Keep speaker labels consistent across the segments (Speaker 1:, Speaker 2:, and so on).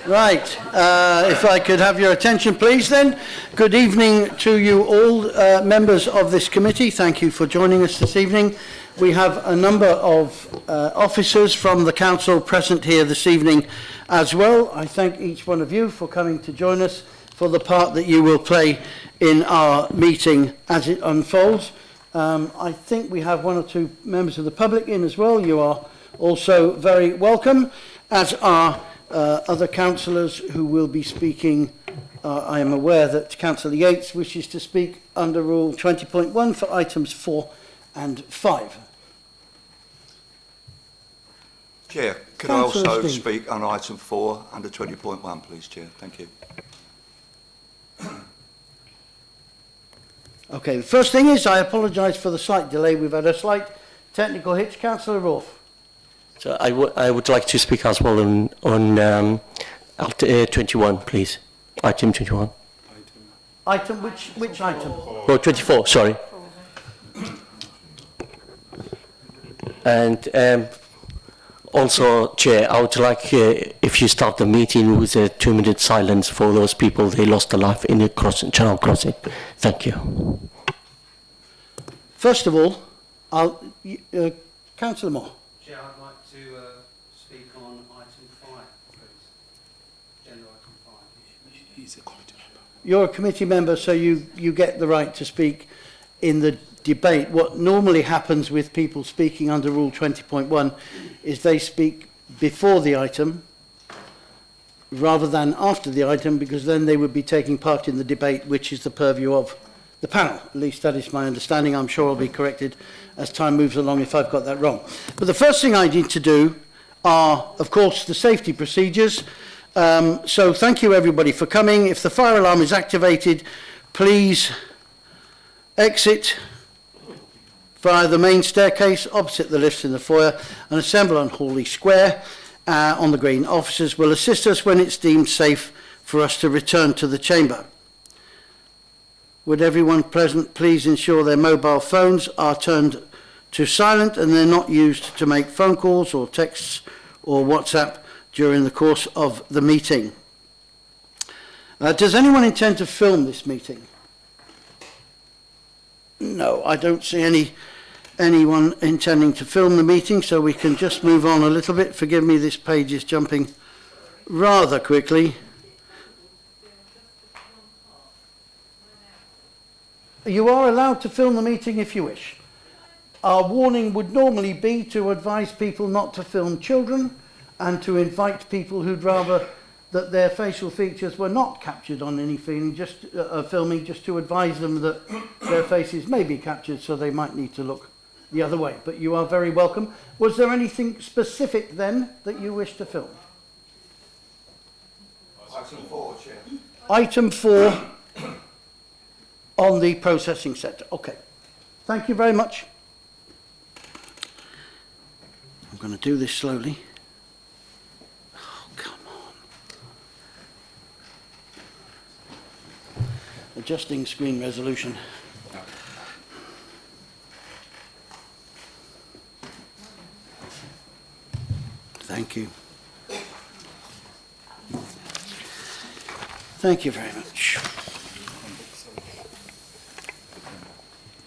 Speaker 1: Right, if I could have your attention please then. Good evening to you all, members of this committee. Thank you for joining us this evening. We have a number of officers from the council present here this evening as well. I thank each one of you for coming to join us for the part that you will play in our meeting as it unfolds. I think we have one or two members of the public in as well. You are also very welcome, as are other councillors who will be speaking. I am aware that Councillor Yates wishes to speak under Rule 20.1 for items 4 and 5.
Speaker 2: Chair, could I also speak on item 4 under 20.1, please, Chair? Thank you.
Speaker 1: Okay, the first thing is I apologise for the slight delay. We've had a slight technical hitch. Councillor Rolfe.
Speaker 3: So I would like to speak as well on 21, please. Item 21.
Speaker 1: Item, which item?
Speaker 3: Oh, 24, sorry. And also, Chair, I would like if you start the meeting with a 2-minute silence for those people they lost their life in the channel crossing. Thank you.
Speaker 1: First of all, Councillor Moore.
Speaker 4: Chair, I'd like to speak on item 5, please. Agenda item 5.
Speaker 1: You're a committee member, so you get the right to speak in the debate. What normally happens with people speaking under Rule 20.1 is they speak before the item rather than after the item, because then they would be taking part in the debate, which is the purview of the panel. At least that is my understanding. I'm sure I'll be corrected as time moves along if I've got that wrong. But the first thing I need to do are, of course, the safety procedures. So thank you everybody for coming. If the fire alarm is activated, please exit via the main staircase opposite the lifts in the foyer and assemble on Hawley Square on the green. Officers will assist us when it's deemed safe for us to return to the chamber. Would everyone present please ensure their mobile phones are turned to silent and they're not used to make phone calls or texts or WhatsApp during the course of the meeting. Does anyone intend to film this meeting? No, I don't see anyone intending to film the meeting, so we can just move on a little bit. Forgive me, this page is jumping rather quickly. You are allowed to film the meeting if you wish. Our warning would normally be to advise people not to film children and to invite people who'd rather that their facial features were not captured on any filming, just to advise them that their faces may be captured, so they might need to look the other way. But you are very welcome. Was there anything specific then that you wish to film?
Speaker 2: Item 4, Chair.
Speaker 1: Item 4 on the processing sector. Okay. Thank you very much. I'm going to do this slowly. Adjusting screen resolution. Thank you. Thank you very much.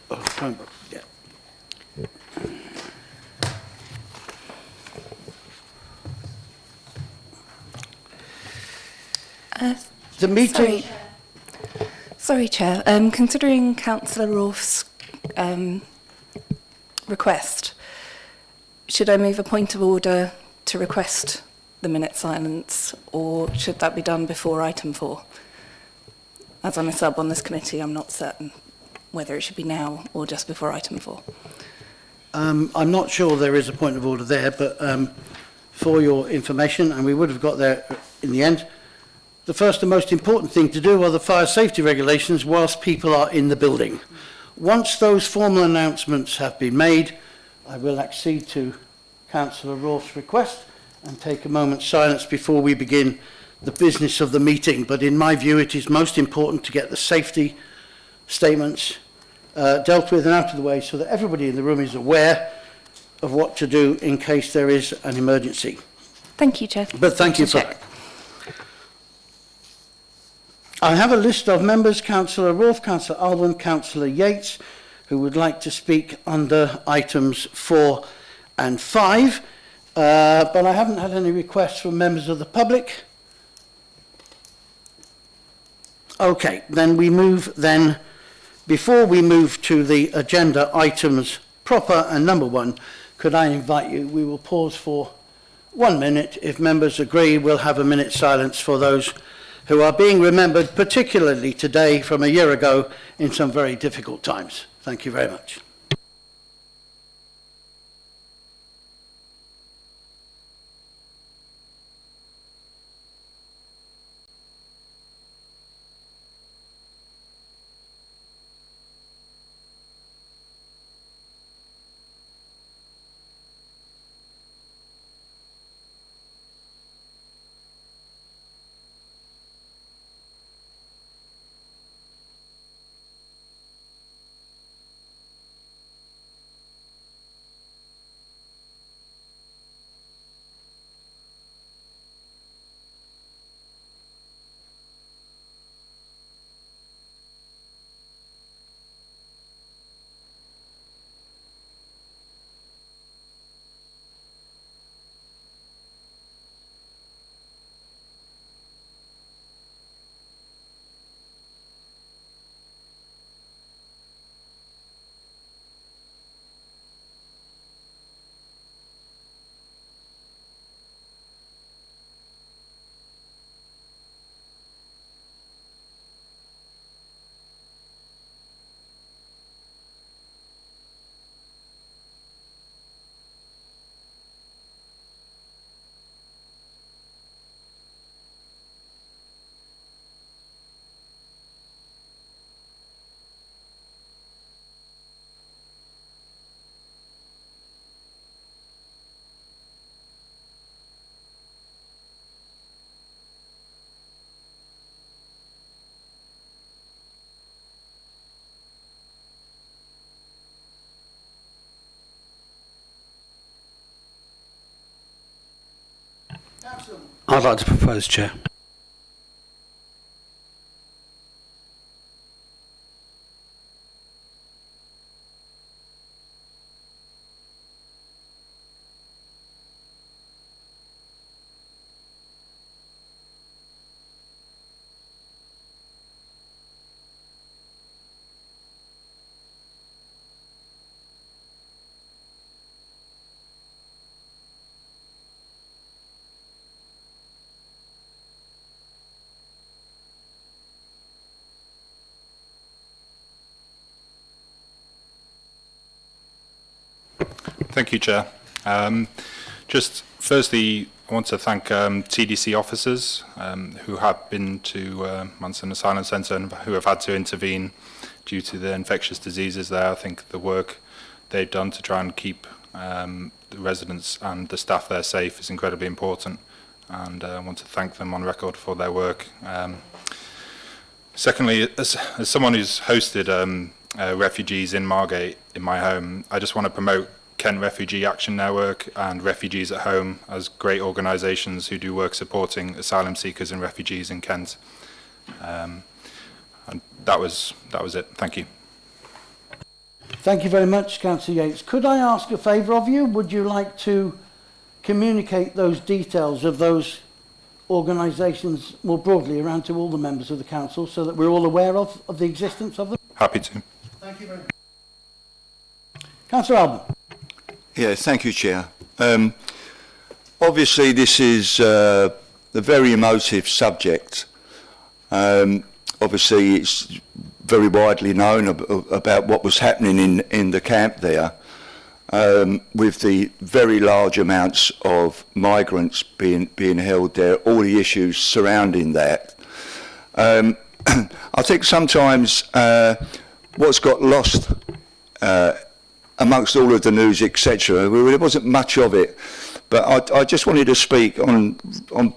Speaker 1: Oh, Chromebook, yeah. The meeting.
Speaker 5: Sorry, Chair. Considering Councillor Rolfe's request, should I move a point of order to request the minute silence, or should that be done before item 4? As I'm a sub on this committee, I'm not certain whether it should be now or just before item 4.
Speaker 1: I'm not sure there is a point of order there, but for your information, and we would have got there in the end, the first and most important thing to do are the fire safety regulations whilst people are in the building. Once those formal announcements have been made, I will accede to Councillor Rolfe's request and take a moment's silence before we begin the business of the meeting. But in my view, it is most important to get the safety statements dealt with and out of the way so that everybody in the room is aware of what to do in case there is an emergency.
Speaker 5: Thank you, Chair.
Speaker 1: But thank you
Speaker 5: Just to
Speaker 1: for
Speaker 5: check.
Speaker 1: that. I have a list of members, Councillor Rourke, Councillor Alban, Councillor Yates, who would like to speak under items 4 and 5, but I haven't had any requests from members of the public. Okay, then we move then, before we move to the agenda items proper and number 1, could I invite you, we will pause for 1 minute. If members agree, we'll have a minute's silence for those who are being remembered, particularly today from a year ago, in some very difficult times. Thank you very much.
Speaker 6: I'd like to propose, Chair.
Speaker 7: Thank you, Chair. Just firstly, I want to thank TDC officers who have been to Manston Asylum Centre and who have had to intervene due to the infectious diseases there. I think the work they've done to try and keep the residents and the staff there safe is incredibly important, and I want to thank them on record for their work. Secondly, as someone who's hosted refugees in Margate in my home, I just want to promote Kent Refugee Action Network and Refugees at Home as great organisations who do work supporting asylum seekers and refugees in Kent. And that was it. Thank you.
Speaker 1: Thank you very much, Councillor Yates. Could I ask a favour of you? Would you like to communicate those details of those organisations more broadly around to all the members of the council so that we're all aware of the existence of them?
Speaker 7: Happy to.
Speaker 1: Thank you very much. Councillor Alban.
Speaker 2: Yeah, thank you, Chair. Obviously, this is a very emotive subject. Obviously, it's very widely known about what was happening in the camp there, with the very large amounts of migrants being held there, all the issues surrounding that. I think sometimes what's got lost amongst all of the news, etc., there wasn't much of it, but I just wanted to speak on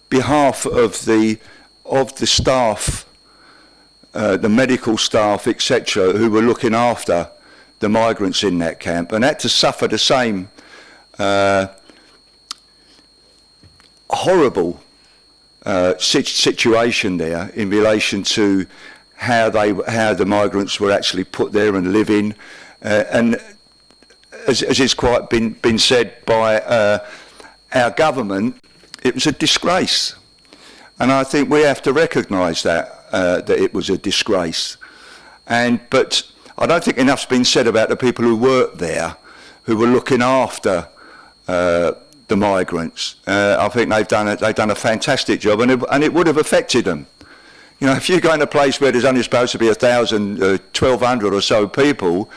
Speaker 2: behalf of the staff, the medical staff, etc., who were looking after the migrants in that camp and had to suffer the same horrible situation there in relation to how the migrants were actually put there and living, and as it's quite been said by our government, it was a disgrace, and I think we have to recognise that it was a disgrace. But I don't think enough's been said about the people who worked there, who were looking after the migrants. I think they've done a fantastic job, and it would have affected them. You know, if you go in a place where there's only supposed to be 1,000, 1,200 or so people,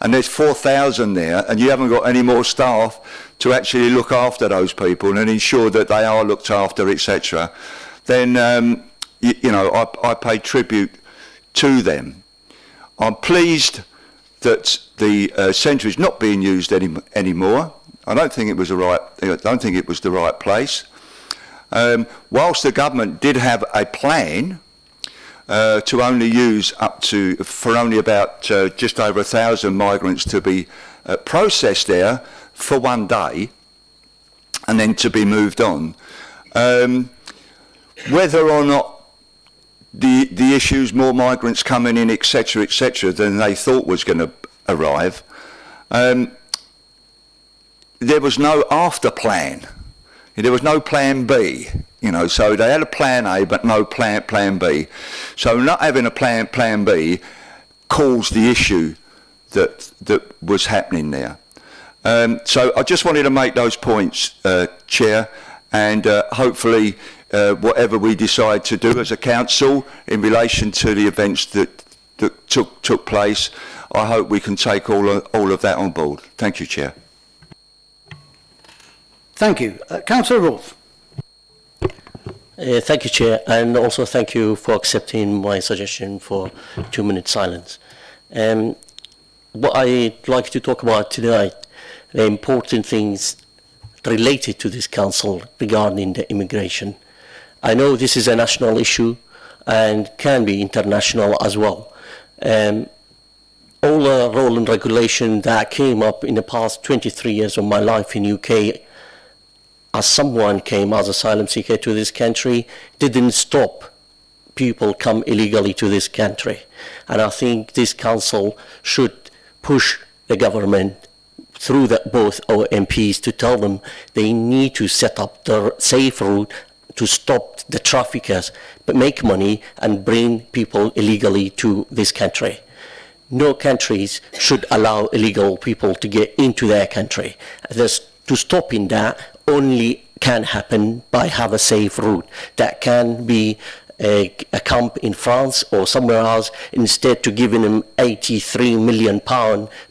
Speaker 2: and there's 4,000 there, and you haven't got any more staff to actually look after those people and ensure that they are looked after, etc., then you know, I pay tribute to them. I'm pleased that the centre is not being used anymore. I don't think it was the right place. Whilst the government did have a plan to only use for only about just over 1,000 migrants to be processed there for one day and then to be moved on. Whether or not the issues, more migrants coming in, etc., than they thought was going to arrive, there was no after plan. There was no plan B, you know, so they had a plan A but no plan B. So not having a plan B caused the issue that was happening there. So I just wanted to make those points, Chair, and hopefully whatever we decide to do as a council in relation to the events that took place, I hope we can take all of that on board. Thank you, Chair.
Speaker 1: Thank you. Councillor Rolfe.
Speaker 3: Thank you, Chair, and also thank you for accepting my suggestion for 2-minute silence. What I'd like to talk about tonight, the important things related to this council regarding the immigration. I know this is a national issue and can be international as well. All the rule and regulation that came up in the past 23 years of my life in UK, as someone came as asylum seeker to this country, didn't stop people come illegally to this country. And I think this council should push the government through both our MPs to tell them they need to set up the safe route to stop the traffickers, but make money and bring people illegally to this country. No countries should allow illegal people to get into their country. To stopping that only can happen by have a safe route. That can be a camp in France or somewhere else, instead to giving them £83 million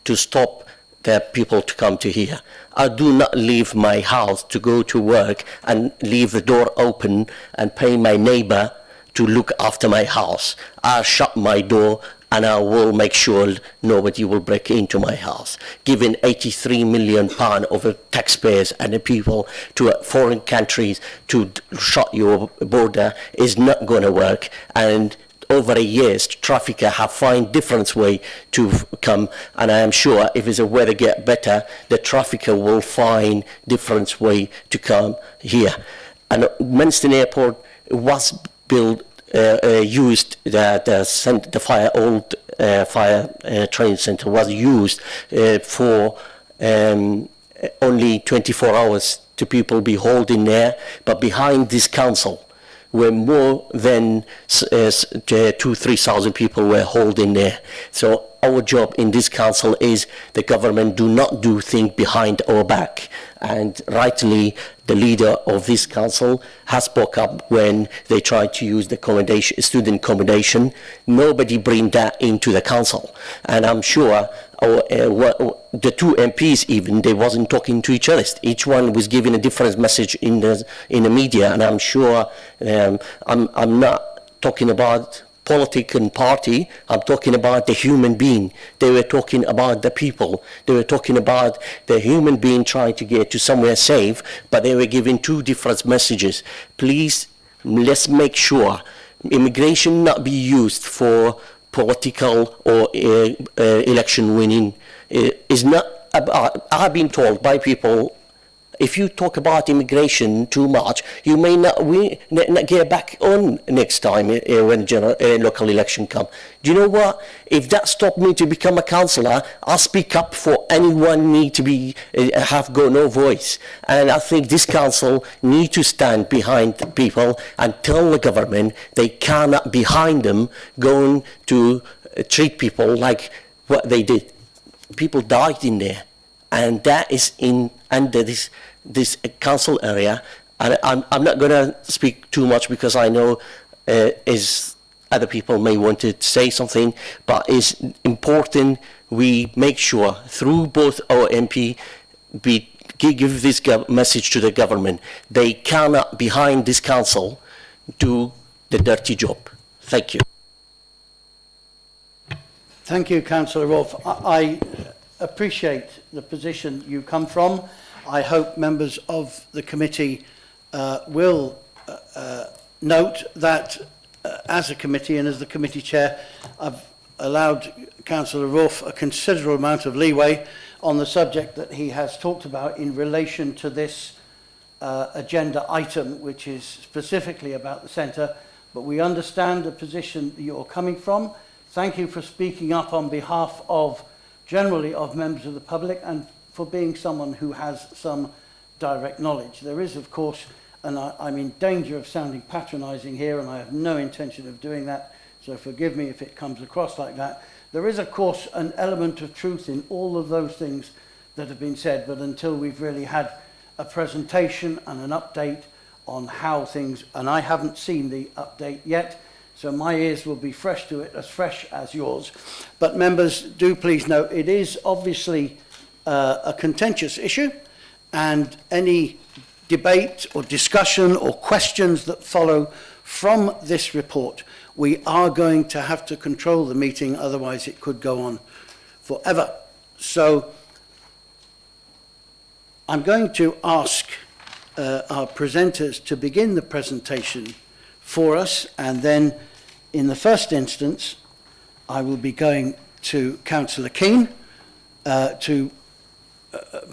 Speaker 3: to stop the people to come to here. I do not leave my house to go to work and leave the door open and pay my neighbor to look after my house. I shut my door and I will make sure nobody will break into my house. Giving £83 million of the taxpayers and the people to foreign countries to shut your border is not going to work. And over the years, traffickers have found different way to come, and I am sure if the weather get better, the trafficker will find different way to come here. And Manston Airport was built, used the fire train centre was used for only 24 hours to people be holding there, but behind this council were more than 2,000-3,000 people were holding there. So our job in this council is the government do not do things behind our back. And rightly, the leader of this council has spoke up when they tried to use the accommodation, student accommodation. Nobody bring that into the council. And I'm sure the two MPs even, they wasn't talking to each other. Each one was giving a different message in the media. And I'm sure I'm not talking about politics and party, I'm talking about the human being. They were talking about the people. They were talking about the human being trying to get to somewhere safe, but they were giving two different messages. Please, let's make sure immigration not be used for political or election winning. Is not about, I've been told by people If you talk about immigration too much, you may not get back on next time when local election come. Do you know what? If that stopped me to become a councillor, I'll speak up for anyone need to be have got no voice. And I think this council need to stand behind the people and tell the government they cannot behind them going to treat people like what they did. People died in there, and that is in under this council area. And I'm not going to speak too much because I know is other people may want to say something, but it's important we make sure through both our MP we give this message to the government. They cannot behind this council do the dirty job. Thank you.
Speaker 1: Thank you, Councillor Rolfe. I appreciate the position you come from. I hope members of the committee will note that as a committee and as the committee chair, I've allowed Councillor Rolfe a considerable amount of leeway on the subject that he has talked about in relation to this agenda item, which is specifically about the centre, but we understand the position that you're coming from. Thank you for speaking up on behalf of, generally, of members of the public and for being someone who has some direct knowledge. There is, of course, and I'm in danger of sounding patronising here, and I have no intention of doing that, so forgive me if it comes across like that. There is, of course, an element of truth in all of those things that have been said, but until we've really had a presentation and an update on how things, and I haven't seen the update yet, so my ears will be fresh to it, as fresh as yours. But members, do please note, it is obviously a contentious issue, and any debate or discussion or questions that follow from this report, we are going to have to control the meeting, otherwise it could go on forever. So I'm going to ask our presenters to begin the presentation for us, and then in the first instance I will be going to Councillor Keane to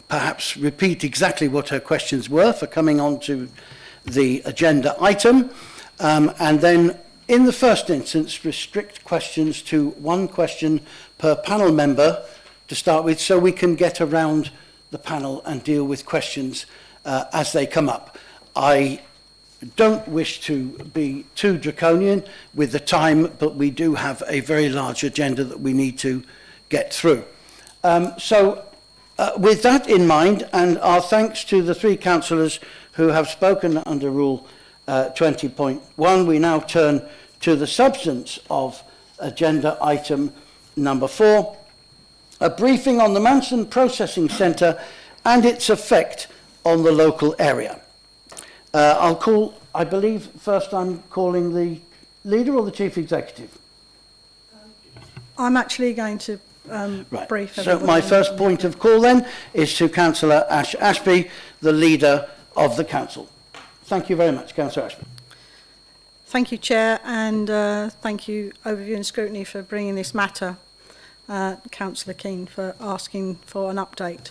Speaker 1: perhaps repeat exactly what her questions were for coming on to the agenda item, and then in the first instance restrict questions to one question per panel member to start with, so we can get around the panel and deal with questions as they come up. I don't wish to be too draconian with the time, but we do have a very large agenda that we need to get through. With that in mind, and our thanks to the three councillors who have spoken under Rule 20.1, we now turn to the substance of agenda item number 4, a briefing on the Manson Processing Centre and its effect on the local area. I'll call, I believe, first I'm calling the leader or the chief executive?
Speaker 8: I'm actually going to brief everybody.
Speaker 1: So my first point of call then is to Councillor Ash Ashby, the leader of the council. Thank you very much, Councillor Ashby.
Speaker 8: Thank you, Chair, and thank you, Overview and Scrutiny, for bringing this matter. Councillor Keane for asking for an update.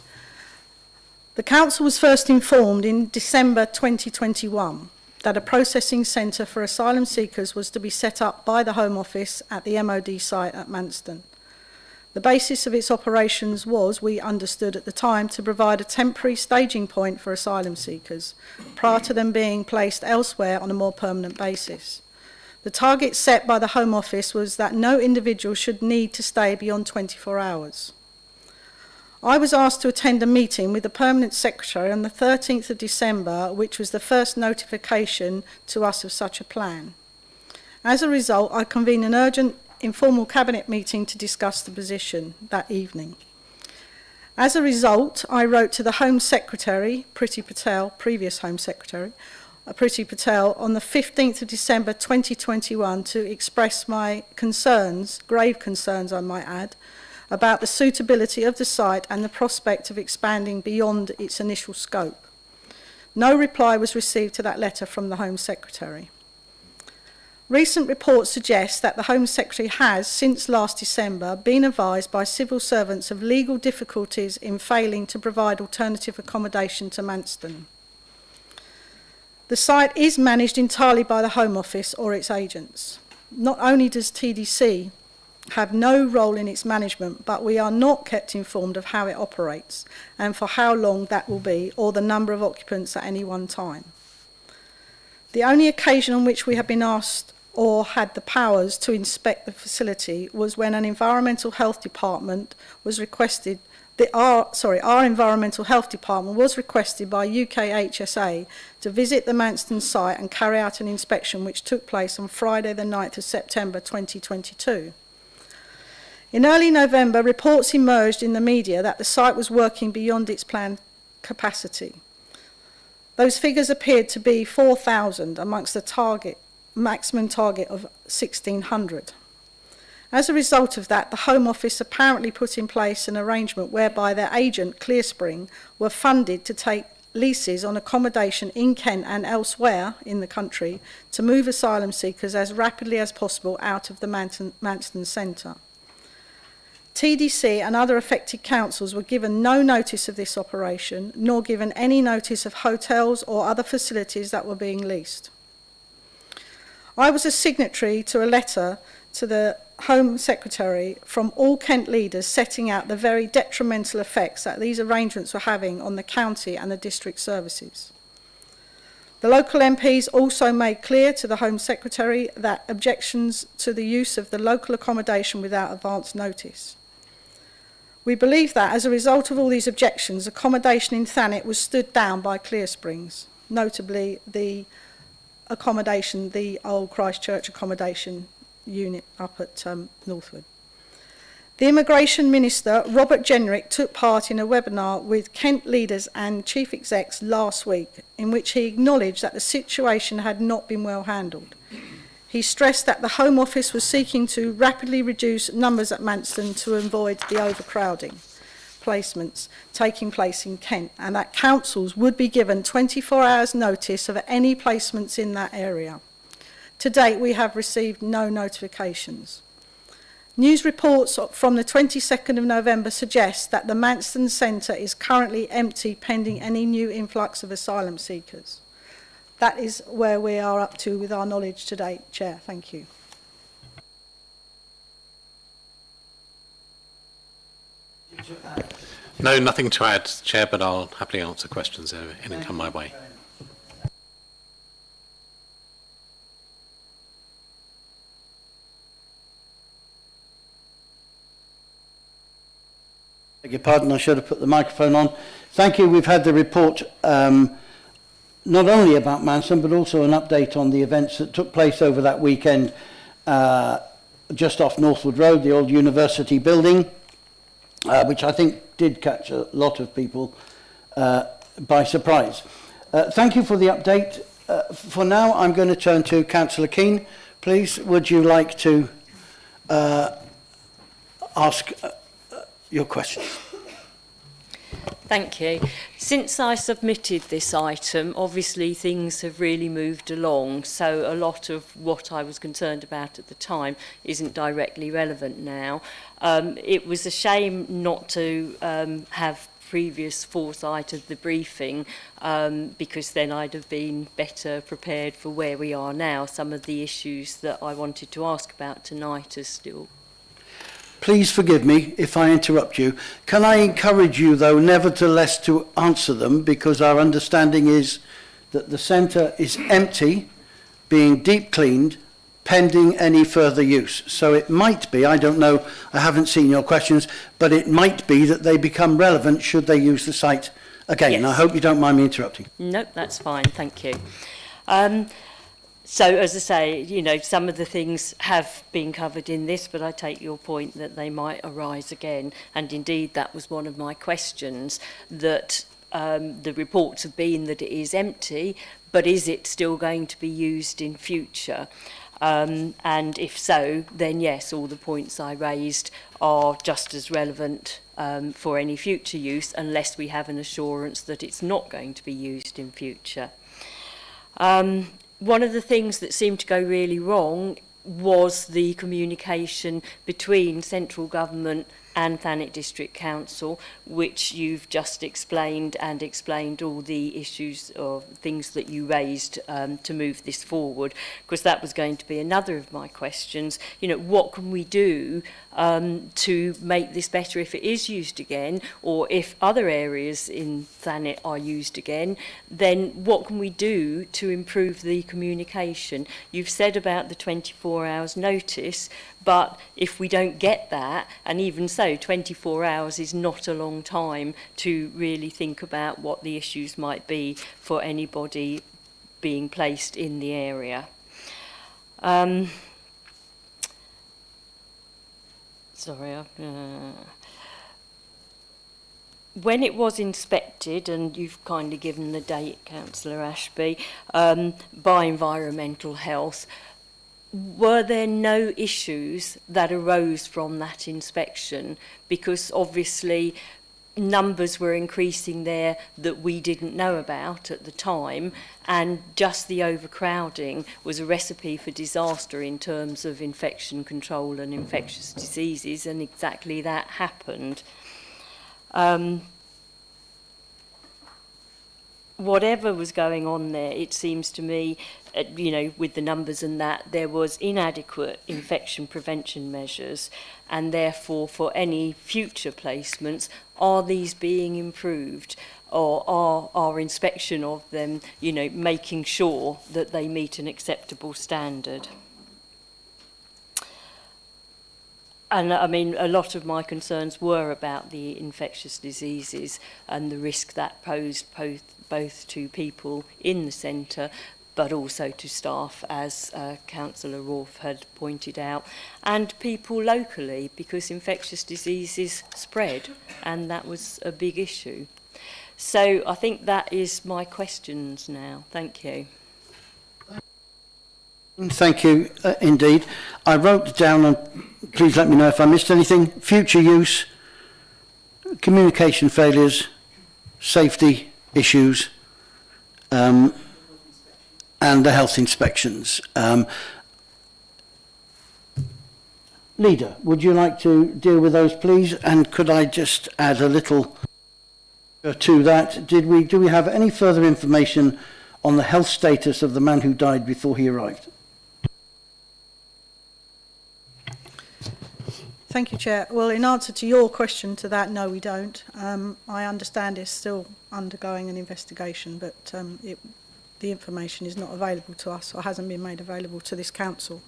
Speaker 8: The council was first informed in December 2021 that a processing centre for asylum seekers was to be set up by the Home Office at the MOD site at Manston. The basis of its operations was, we understood at the time, to provide a temporary staging point for asylum seekers prior to them being placed elsewhere on a more permanent basis. The target set by the Home Office was that no individual should need to stay beyond 24 hours. I was asked to attend a meeting with the Permanent Secretary on the 13th of December, which was the first notification to us of such a plan. As a result, I convened an urgent informal Cabinet meeting to discuss the position that evening. As a result, I wrote to the Home Secretary, Priti Patel, previous Home Secretary, Priti Patel, on the 15th of December 2021 to express my concerns, grave concerns I might add, about the suitability of the site and the prospect of expanding beyond its initial scope. No reply was received to that letter from the Home Secretary. Recent reports suggest that the Home Secretary has, since last December, been advised by civil servants of legal difficulties in failing to provide alternative accommodation to Manston. The site is managed entirely by the Home Office or its agents. Not only does TDC have no role in its management, but we are not kept informed of how it operates and for how long that will be, or the number of occupants at any one time. The only occasion on which we have been asked or had the powers to inspect the facility was when an environmental health department was requested. Our environmental health department was requested by UKHSA to visit the Manston site and carry out an inspection, which took place on Friday the 9th of September 2022. In early November, reports emerged in the media that the site was working beyond its planned capacity. Those figures appeared to be 4,000 amongst the maximum target of 1,600. As a result of that, the Home Office apparently put in place an arrangement whereby their agent, Clearspring, were funded to take leases on accommodation in Kent and elsewhere in the country to move asylum seekers as rapidly as possible out of the Manston Centre. TDC and other affected councils were given no notice of this operation, nor given any notice of hotels or other facilities that were being leased. I was a signatory to a letter to the Home Secretary from all Kent leaders setting out the very detrimental effects that these arrangements were having on the county and the district services. The local MPs also made clear to the Home Secretary that objections to the use of the local accommodation without advance notice. We believe that as a result of all these objections, accommodation in Thanet was stood down by Clearsprings, notably the accommodation, the old Christchurch accommodation unit up at Northwood. The Immigration Minister, Robert Jenrick, took part in a webinar with Kent leaders and chief execs last week, in which he acknowledged that the situation had not been well handled. He stressed that the Home Office was seeking to rapidly reduce numbers at Manston to avoid the overcrowding placements taking place in Kent, and that councils would be given 24 hours notice of any placements in that area. To date, we have received no notifications. News reports from the 22nd of November suggest that the Manston Centre is currently empty pending any new influx of asylum seekers. That is where we are up to with our knowledge to date, Chair. Thank you.
Speaker 9: No, nothing to add, Chair, but I'll happily answer questions if any come my way.
Speaker 1: Beg your pardon, I should have put the microphone on. Thank you. We've had the report not only about Manston, but also an update on the events that took place over that weekend just off Northwood Road, the old university building, which I think did catch a lot of people by surprise. Thank you for the update. For now, I'm going to turn to Councillor Keane. Please, would you like to ask your question?
Speaker 10: Thank you. Since I submitted this item, obviously things have really moved along, so a lot of what I was concerned about at the time isn't directly relevant now. It was a shame not to have previous foresight of the briefing, because then I'd have been better prepared for where we are now. Some of the issues that I wanted to ask about tonight are still.
Speaker 1: Please forgive me if I interrupt you. Can I encourage you, though, nevertheless to answer them, because our understanding is that the centre is empty, being deep cleaned, pending any further use. So it might be, I don't know, I haven't seen your questions, but it might be that they become relevant should they use the site again.
Speaker 10: Yes.
Speaker 1: I hope you don't mind me interrupting.
Speaker 10: No, that's fine, thank you. So, as I say, you know, some of the things have been covered in this, but I take your point that they might arise again. And indeed, that was one of my questions, that the reports have been that it is empty, but is it still going to be used in future? And if so, then yes, all the points I raised are just as relevant for any future use, unless we have an assurance that it's not going to be used in future. one of the things that seemed to go really wrong was the communication between central government and Thanet District Council, which you've just explained, and explained all the issues or things that you raised to move this forward, because that was going to be another of my questions. You know, what can we do to make this better if it is used again, or if other areas in Thanet are used again, then what can we do to improve the communication? You've said about the 24 hours notice, but if we don't get that, and even so, 24 hours is not a long time to really think about what the issues might be for anybody being placed in the area. When it was inspected, and you've kindly given the date, Councillor Ashby, by Environmental Health, were there no issues that arose from that inspection? Because obviously numbers were increasing there that we didn't know about at the time, and just the overcrowding was a recipe for disaster in terms of infection control and infectious diseases, and exactly that happened. Whatever was going on there, it seems to me, you know, with the numbers and that, there was inadequate infection prevention measures, and therefore for any future placements, are these being improved, or are our inspection of them, you know, making sure that they meet an acceptable standard? And I mean, a lot of my concerns were about the infectious diseases and the risk that posed both to people in the centre, but also to staff, as Councillor Rolfe had pointed out, and people locally, because infectious diseases spread, and that was a big issue. So I think that is my questions now. Thank you.
Speaker 1: Thank you, indeed. I wrote down, and please let me know if I missed anything: future use, communication failures, safety issues, and the health inspections. Leader, would you like to deal with those, please? And could I just add a little to that? Do we have any further information on the health status of the man who died before he arrived?
Speaker 8: Thank you, Chair. Well, in answer to your question to that, no, we don't. I understand it's still undergoing an investigation, but the information is not available to us, or hasn't been made available to this council.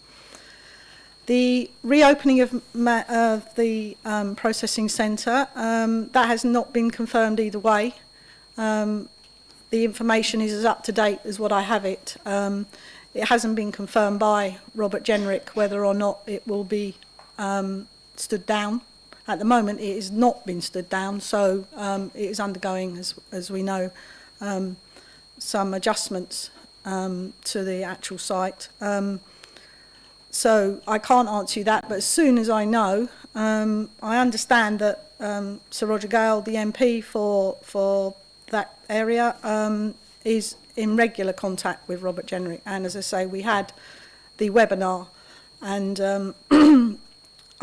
Speaker 8: The reopening of the processing centre, that has not been confirmed either way. The information is as up to date as what I have it. It hasn't been confirmed by Robert Jenrick whether or not it will be stood down. At the moment it has not been stood down, so it is undergoing, as we know, some adjustments to the actual site. So I can't answer you that, but as soon as I know, I understand that Sir Roger Gale, the MP for that area, is in regular contact with Robert Jenrick, and as I say, we had the webinar, and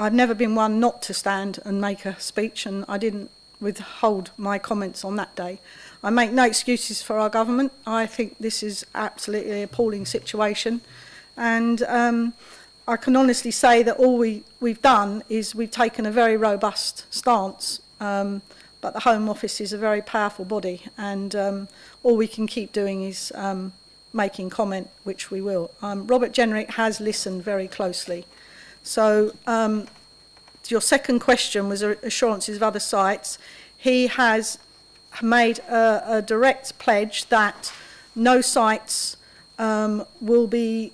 Speaker 8: I've never been one not to stand and make a speech, and I didn't withhold my comments on that day. I make no excuses for our government. I think this is absolutely an appalling situation, and I can honestly say that all we've done is we've taken a very robust stance, but the Home Office is a very powerful body, and all we can keep doing is making comment, which we will. Robert Jenrick has listened very closely. So your second question was assurances of other sites. He has made a direct pledge that no sites will be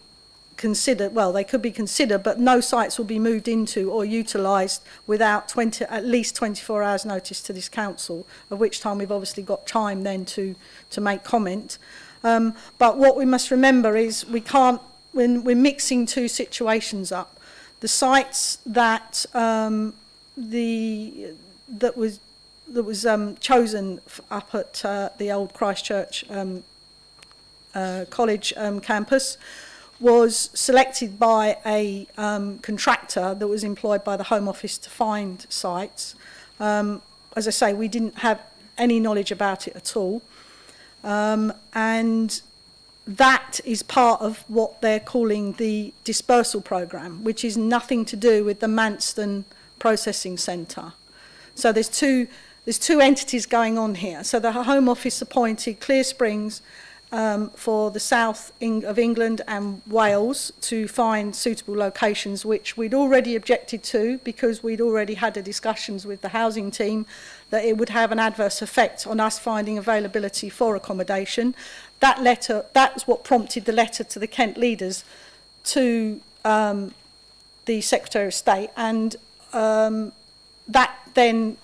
Speaker 8: considered, well, they could be considered, but no sites will be moved into or utilised without at least 24 hours notice to this council, at which time we've obviously got time then to make comment. But what we must remember is we can't, when we're mixing two situations up, the sites that was chosen up at the old Christchurch college campus was selected by a contractor that was employed by the Home Office to find sites. As I say, we didn't have any knowledge about it at all. And that is part of what they're calling the dispersal programme, which is nothing to do with the Manston Processing Centre. So there's two entities going on here. So the Home Office appointed Clear Springs for the south of England and Wales to find suitable locations, which we'd already objected to because we'd already had discussions with the housing team that it would have an adverse effect on us finding availability for accommodation. That letter, that's what prompted the letter to the Kent leaders to the Secretary of State, and that then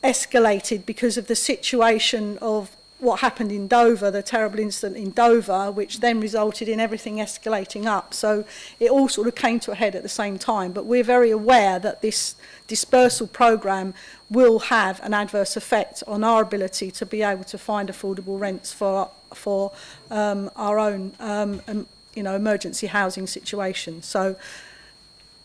Speaker 8: escalated because of the situation of what happened in Dover, the terrible incident in Dover, which then resulted in everything escalating up. So it all sort of came to a head at the same time. But we're very aware that this dispersal programme will have an adverse effect on our ability to be able to find affordable rents for our own emergency housing situation. So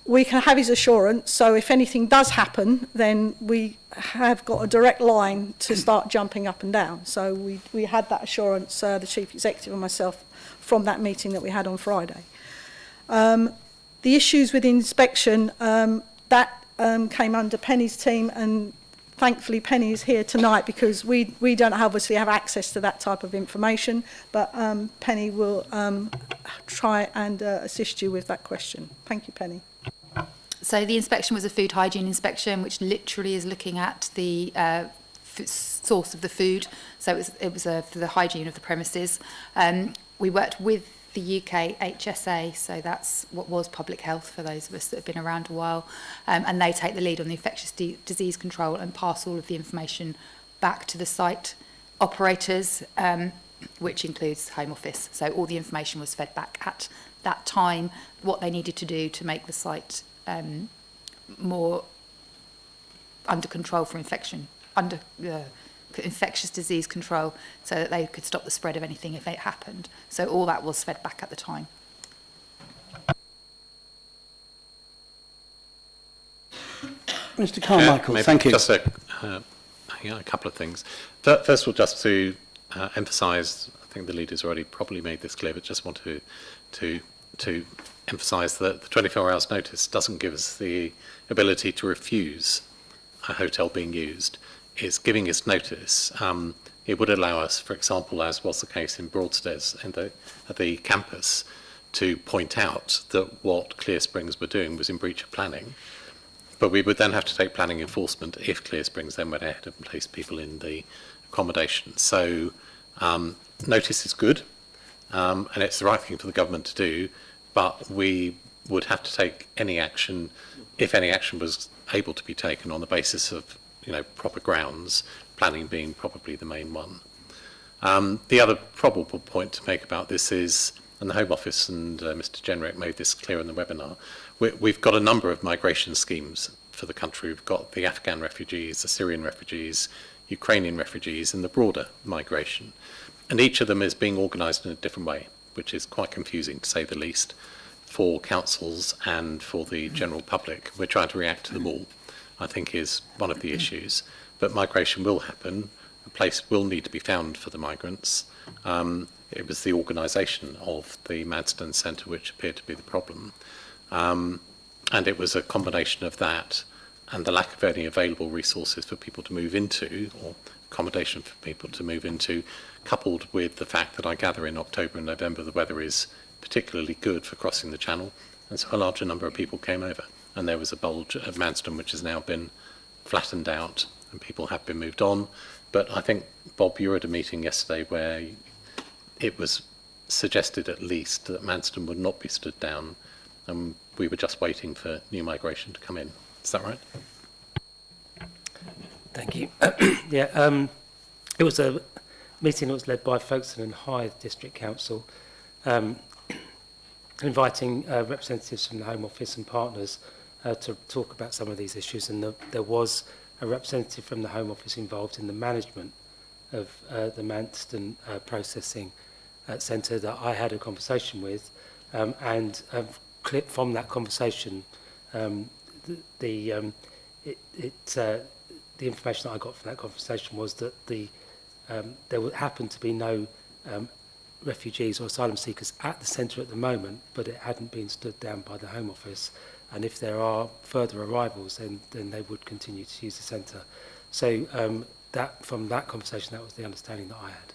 Speaker 8: we can have his assurance. So if anything does happen, then we have got a direct line to start jumping up and down. So we had that assurance, the Chief Executive and myself, from that meeting that we had on Friday. The issues with inspection, that came under Penny's team, and thankfully Penny is here tonight because we don't obviously have access to that type of information, but Penny will try and assist you with that question. Thank you, Penny.
Speaker 11: So the inspection was a food hygiene inspection, which literally is looking at the source of the food. So it was for the hygiene of the premises. We worked with the UK HSA, so that's what was public health for those of us that have been around a while, and they take the lead on the infectious disease control and pass all of the information back to the site operators, which includes Home Office. So all the information was fed back at that time, what they needed to do to make the site more under control for infectious disease control, so that they could stop the spread of anything if it happened. So all that was fed back at the time.
Speaker 1: Mr. Carmichael, thank you.
Speaker 9: Just a couple of things. First of all, just to emphasise, I think the leaders already probably made this clear, but just want to emphasise that the 24 hours notice doesn't give us the ability to refuse a hotel being used. It's giving us notice. It would allow us, for example, as was the case in Broadstairs at the campus, to point out that what Clear Springs were doing was in breach of planning. But we would then have to take planning enforcement if Clear Springs then went ahead and placed people in the accommodation. So notice is good, and it's the right thing for the government to do, but we would have to take any action, if any action was able to be taken on the basis of proper grounds, planning being probably the main one. The other probable point to make about this is, and the Home Office and Mr. Jenrick made this clear in the webinar, we've got a number of migration schemes for the country. We've got the Afghan refugees, the Syrian refugees, Ukrainian refugees, and the broader migration. And each of them is being organised in a different way, which is quite confusing, to say the least, for councils and for the general public. We're trying to react to them all, I think, is one of the issues. But migration will happen. A place will need to be found for the migrants. It was the organisation of the Madston Centre which appeared to be the problem. And it was a combination of that and the lack of any available resources for people to move into, or accommodation for people to move into, coupled with the fact that I gather in October and November the weather is particularly good for crossing the Channel, and so a larger number of people came over. And there was a bulge at Manston which has now been flattened out and people have been moved on. But I think, Bob, you were at a meeting yesterday where it was suggested at least that Manston would not be stood down, and we were just waiting for new migration to come in. Is that right?
Speaker 6: Thank you. It was a meeting that was led by Folkestone and Hythe District Council, inviting representatives from the Home Office and partners to talk about some of these issues, and there was a representative from the Home Office involved in the management of the Manston processing centre that I had a conversation with, and clip from that conversation, the information that I got from that conversation was that there happened to be no refugees or asylum seekers at the centre at the moment, but it hadn't been stood down by the Home Office. And if there are further arrivals, then they would continue to use the centre. So from that conversation, that was the understanding that I had.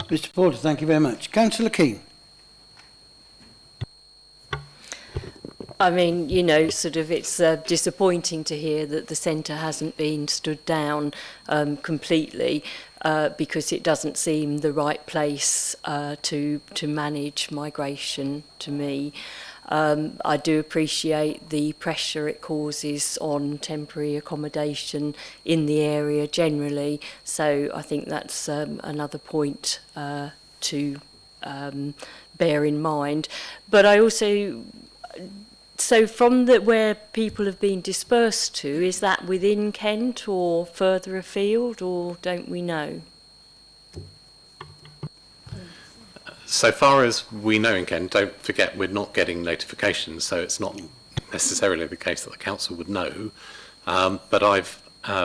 Speaker 1: Mr. Porter, thank you very much. Councillor Keane.
Speaker 10: I mean, you know, sort of it's disappointing to hear that the centre hasn't been stood down completely because it doesn't seem the right place to manage migration to me. I do appreciate the pressure it causes on temporary accommodation in the area generally, so I think that's another point to bear in mind. But I also... So from where people have been dispersed to, is that within Kent or further afield, or don't we know?
Speaker 9: So far as we know in Kent, don't forget we're not getting notifications, so it's not necessarily the case that the council would know. But I've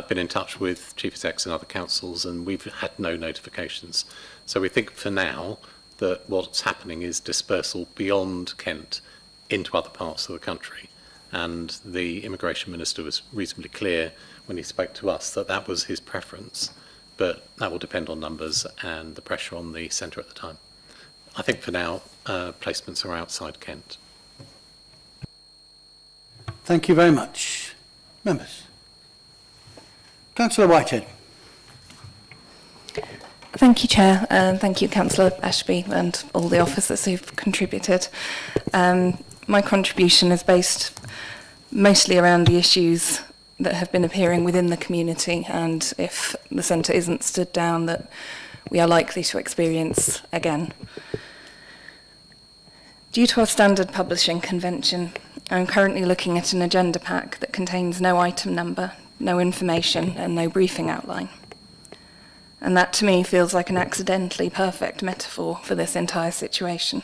Speaker 9: been in touch with chief execs and other councils, and we've had no notifications. So we think for now that what's happening is dispersal beyond Kent into other parts of the country, and the immigration minister was reasonably clear when he spoke to us that that was his preference, but that will depend on numbers and the pressure on the centre at the time. I think for now placements are outside Kent.
Speaker 1: Thank you very much. Members. Councillor Whitehead.
Speaker 5: Thank you, Chair, and thank you, Councillor Ashby, and all the officers who've contributed. My contribution is based mostly around the issues that have been appearing within the community, and if the centre isn't stood down, that we are likely to experience again. Due to our standard publishing convention, I'm currently looking at an agenda pack that contains no item number, no information, and no briefing outline. And that to me feels like an accidentally perfect metaphor for this entire situation.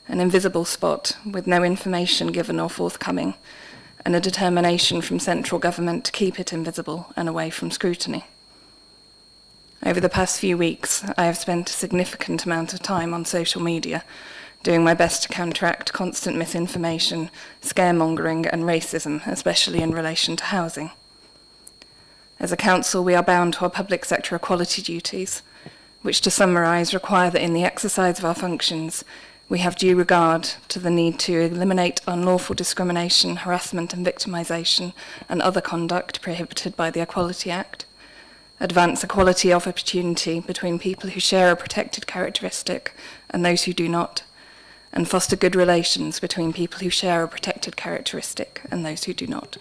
Speaker 5: An invisible spot with no information given or forthcoming, and a determination from central government to keep it invisible and away from scrutiny. Over the past few weeks, I have spent a significant amount of time on social media, doing my best to counteract constant misinformation, scaremongering and racism, especially in relation to housing. As a council, we are bound to our public sector equality duties, which, to summarise, require that in the exercise of our functions, we have due regard to the need to eliminate unlawful discrimination, harassment and victimisation and other conduct prohibited by the Equality Act, advance equality of opportunity between people who share a protected characteristic and those who do not, and foster good relations between people who share a protected characteristic and those who do not.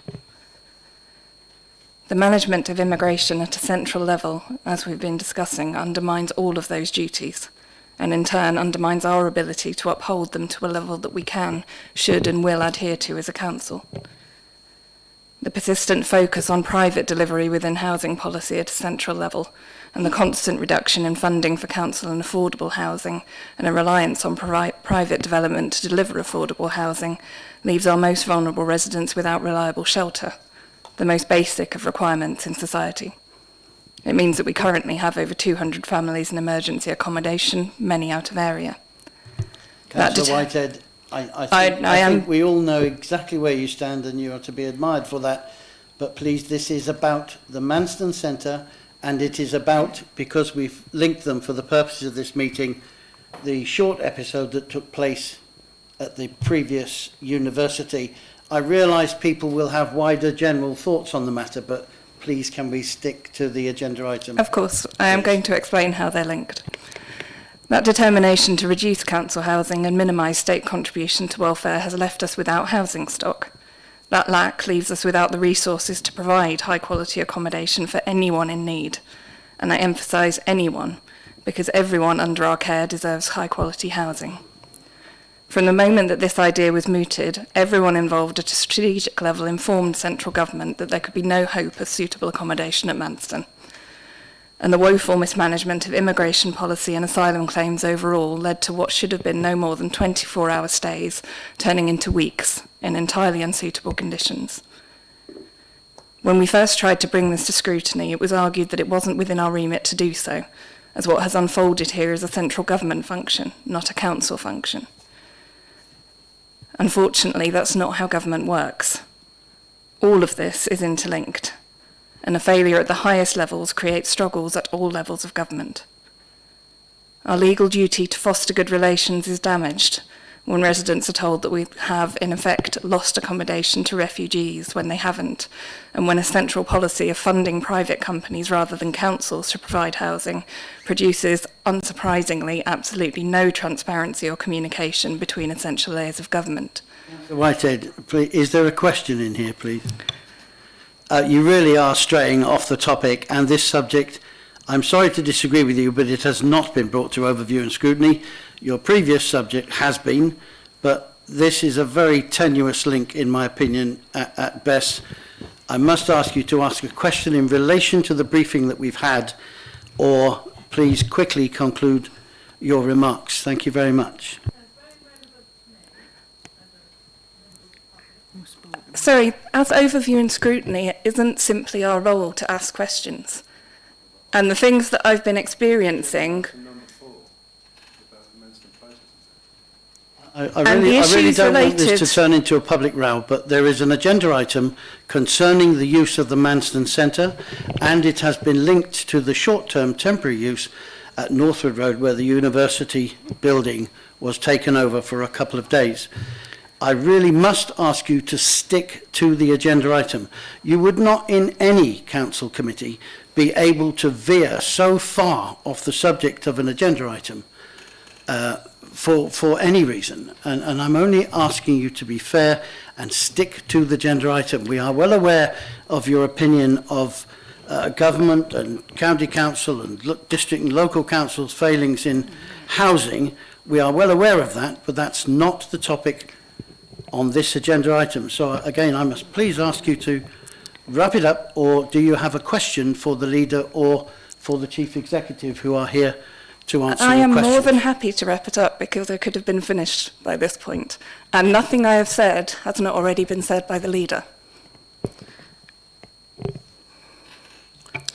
Speaker 5: The management of immigration at a central level, as we've been discussing, undermines all of those duties, and in turn undermines our ability to uphold them to a level that we can, should and will adhere to as a council. The persistent focus on private delivery within housing policy at a central level, and the constant reduction in funding for council and affordable housing, and a reliance on private development to deliver affordable housing, leaves our most vulnerable residents without reliable shelter, the most basic of requirements in society. It means that we currently have over 200 families in emergency accommodation, many out of area.
Speaker 1: Councillor Whitehead, I think we all know exactly where you stand, and you are to be admired for that. But please, this is about the Manston Centre, and it is about, because we've linked them for the purposes of this meeting, the short episode that took place at the previous university. I realise people will have wider general thoughts on the matter, but please can we stick to the agenda item?
Speaker 5: Of course, I am going to explain how they're linked. That determination to reduce council housing and minimise state contribution to welfare has left us without housing stock. That lack leaves us without the resources to provide high quality accommodation for anyone in need. And I emphasise anyone, because everyone under our care deserves high quality housing. From the moment that this idea was mooted, everyone involved at a strategic level informed central government that there could be no hope of suitable accommodation at Manston. And the woeful mismanagement of immigration policy and asylum claims overall led to what should have been no more than 24-hour stays, turning into weeks in entirely unsuitable conditions. When we first tried to bring this to scrutiny, it was argued that it wasn't within our remit to do so, as what has unfolded here is a central government function, not a council function. Unfortunately, that's not how government works. All of this is interlinked, and a failure at the highest levels creates struggles at all levels of government. Our legal duty to foster good relations is damaged when residents are told that we have, in effect, lost accommodation to refugees when they haven't, and when a central policy of funding private companies rather than councils to provide housing produces, unsurprisingly, absolutely no transparency or communication between essential layers of government.
Speaker 1: Whitehead, please, is there a question in here, please? You really are straying off the topic, and this subject, I'm sorry to disagree with you, but it has not been brought to overview and scrutiny. Your previous subject has been, but this is a very tenuous link, in my opinion, at best. I must ask you to ask a question in relation to the briefing that we've had, or please quickly conclude your remarks. Thank you very much.
Speaker 5: Sorry, as overview and scrutiny, it isn't simply our role to ask questions. And the things that I've been experiencing...
Speaker 1: I really don't want this to turn into a public row, but there is an agenda item concerning the use of the Manston Centre, and it has been linked to the short-term temporary use at Northwood Road, where the university building was taken over for a couple of days. I really must ask you to stick to the agenda item. You would not in any council committee be able to veer so far off the subject of an agenda item for any reason. And I'm only asking you to be fair and stick to the agenda item. We are well aware of your opinion of government and county council and district and local councils' failings in housing. We are well aware of that, but that's not the topic on this agenda item. So again, I must please ask you to wrap it up, or do you have a question for the leader or for the chief executive who are here to answer your questions?
Speaker 5: I am more than happy to wrap it up because I could have been finished by this point. And nothing I have said has not already been said by the leader.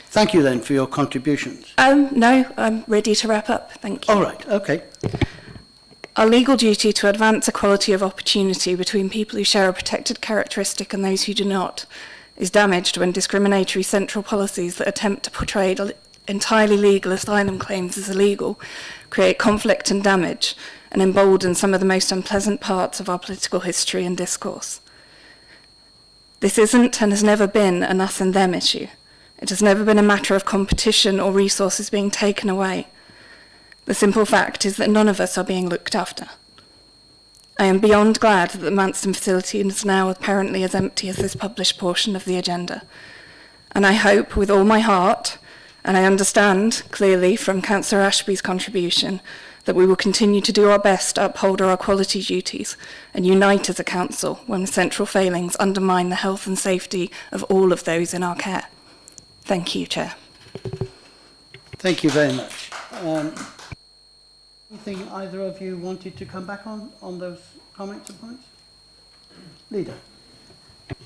Speaker 1: Thank you then for your contributions.
Speaker 5: No, I'm ready to wrap up. Thank you.
Speaker 1: All right, okay.
Speaker 5: Our legal duty to advance equality of opportunity between people who share a protected characteristic and those who do not is damaged when discriminatory central policies that attempt to portray entirely legal asylum claims as illegal create conflict and damage and embolden some of the most unpleasant parts of our political history and discourse. This isn't and has never been an us and them issue. It has never been a matter of competition or resources being taken away. The simple fact is that none of us are being looked after. I am beyond glad that the Manston facility is now apparently as empty as this published portion of the agenda. And I hope with all my heart, and I understand clearly from Councillor Ashby's contribution, that we will continue to do our best to uphold our equality duties and unite as a council when central failings undermine the health and safety of all of those in our care. Thank you, Chair.
Speaker 1: Thank you very much. Anything either of you wanted to come back on those comments and points? Leader.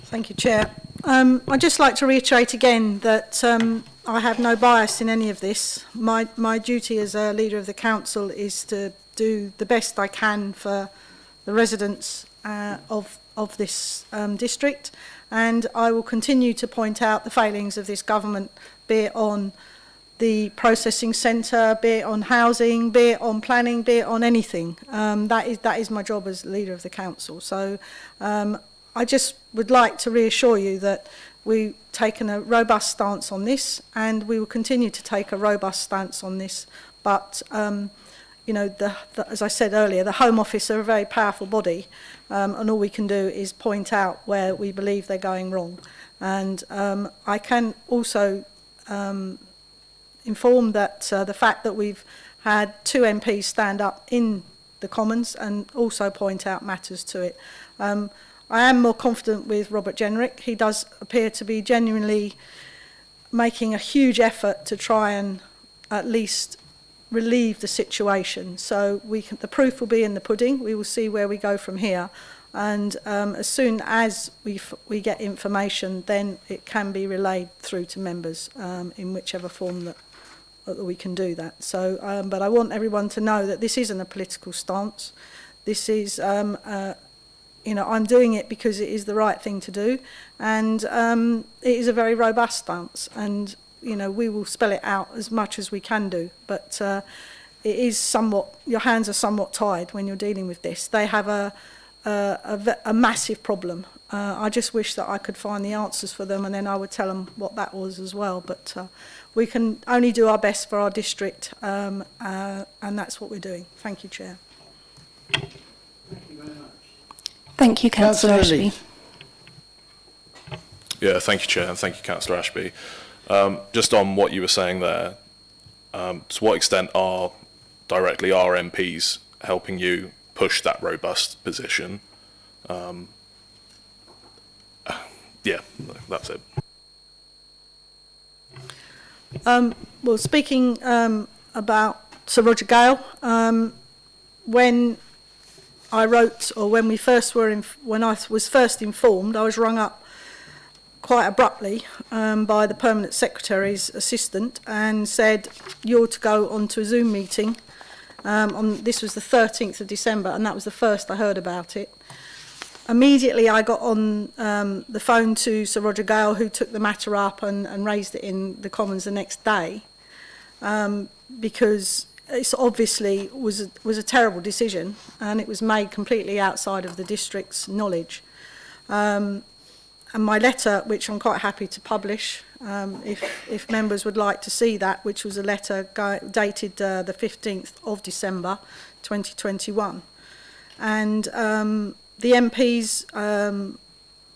Speaker 8: Thank you, Chair. I'd just like to reiterate again that I have no bias in any of this. My duty as a leader of the council is to do the best I can for the residents of this district, and I will continue to point out the failings of this government, be it on the processing centre, be it on housing, be it on planning, be it on anything. That is my job as leader of the council. So I just would like to reassure you that we've taken a robust stance on this, and we will continue to take a robust stance on this. But you know, as I said earlier, the Home Office are a very powerful body, and all we can do is point out where we believe they're going wrong. And I can also inform that the fact that we've had 2 MPs stand up in the Commons and also point out matters to it. I am more confident with Robert Jenrick. He does appear to be genuinely making a huge effort to try and at least relieve the situation. So the proof will be in the pudding. We will see where we go from here. And as soon as we get information, then it can be relayed through to members in whichever form that we can do that. So, but I want everyone to know that this isn't a political stance. This is, you know, I'm doing it because it is the right thing to do, and it is a very robust stance. And you know, we will spell it out as much as we can do. But it is somewhat, your hands are somewhat tied when you're dealing with this. They have a massive problem. I just wish that I could find the answers for them, and then I would tell them what that was as well. But we can only do our best for our district, and that's what we're doing. Thank you, Chair.
Speaker 1: Thank you very much.
Speaker 5: Thank you, Councillor Ashby.
Speaker 12: Yeah, thank you, Chair, and thank you, Councillor Ashby. Just on what you were saying there, to what extent are directly our MPs helping you push that robust position? Yeah, that's it.
Speaker 8: Well, speaking about Sir Roger Gale, when I wrote, or when when I was first informed, I was rung up quite abruptly by the Permanent Secretary's assistant and said, you're to go onto a Zoom meeting. This was the 13th of December, and that was the first I heard about it. Immediately I got on the phone to Sir Roger Gale, who took the matter up and raised it in the Commons the next day, because it obviously was a terrible decision, and it was made completely outside of the district's knowledge. And my letter, which I'm quite happy to publish, if members would like to see that, which was a letter dated the 15th of December 2021. And the MPs,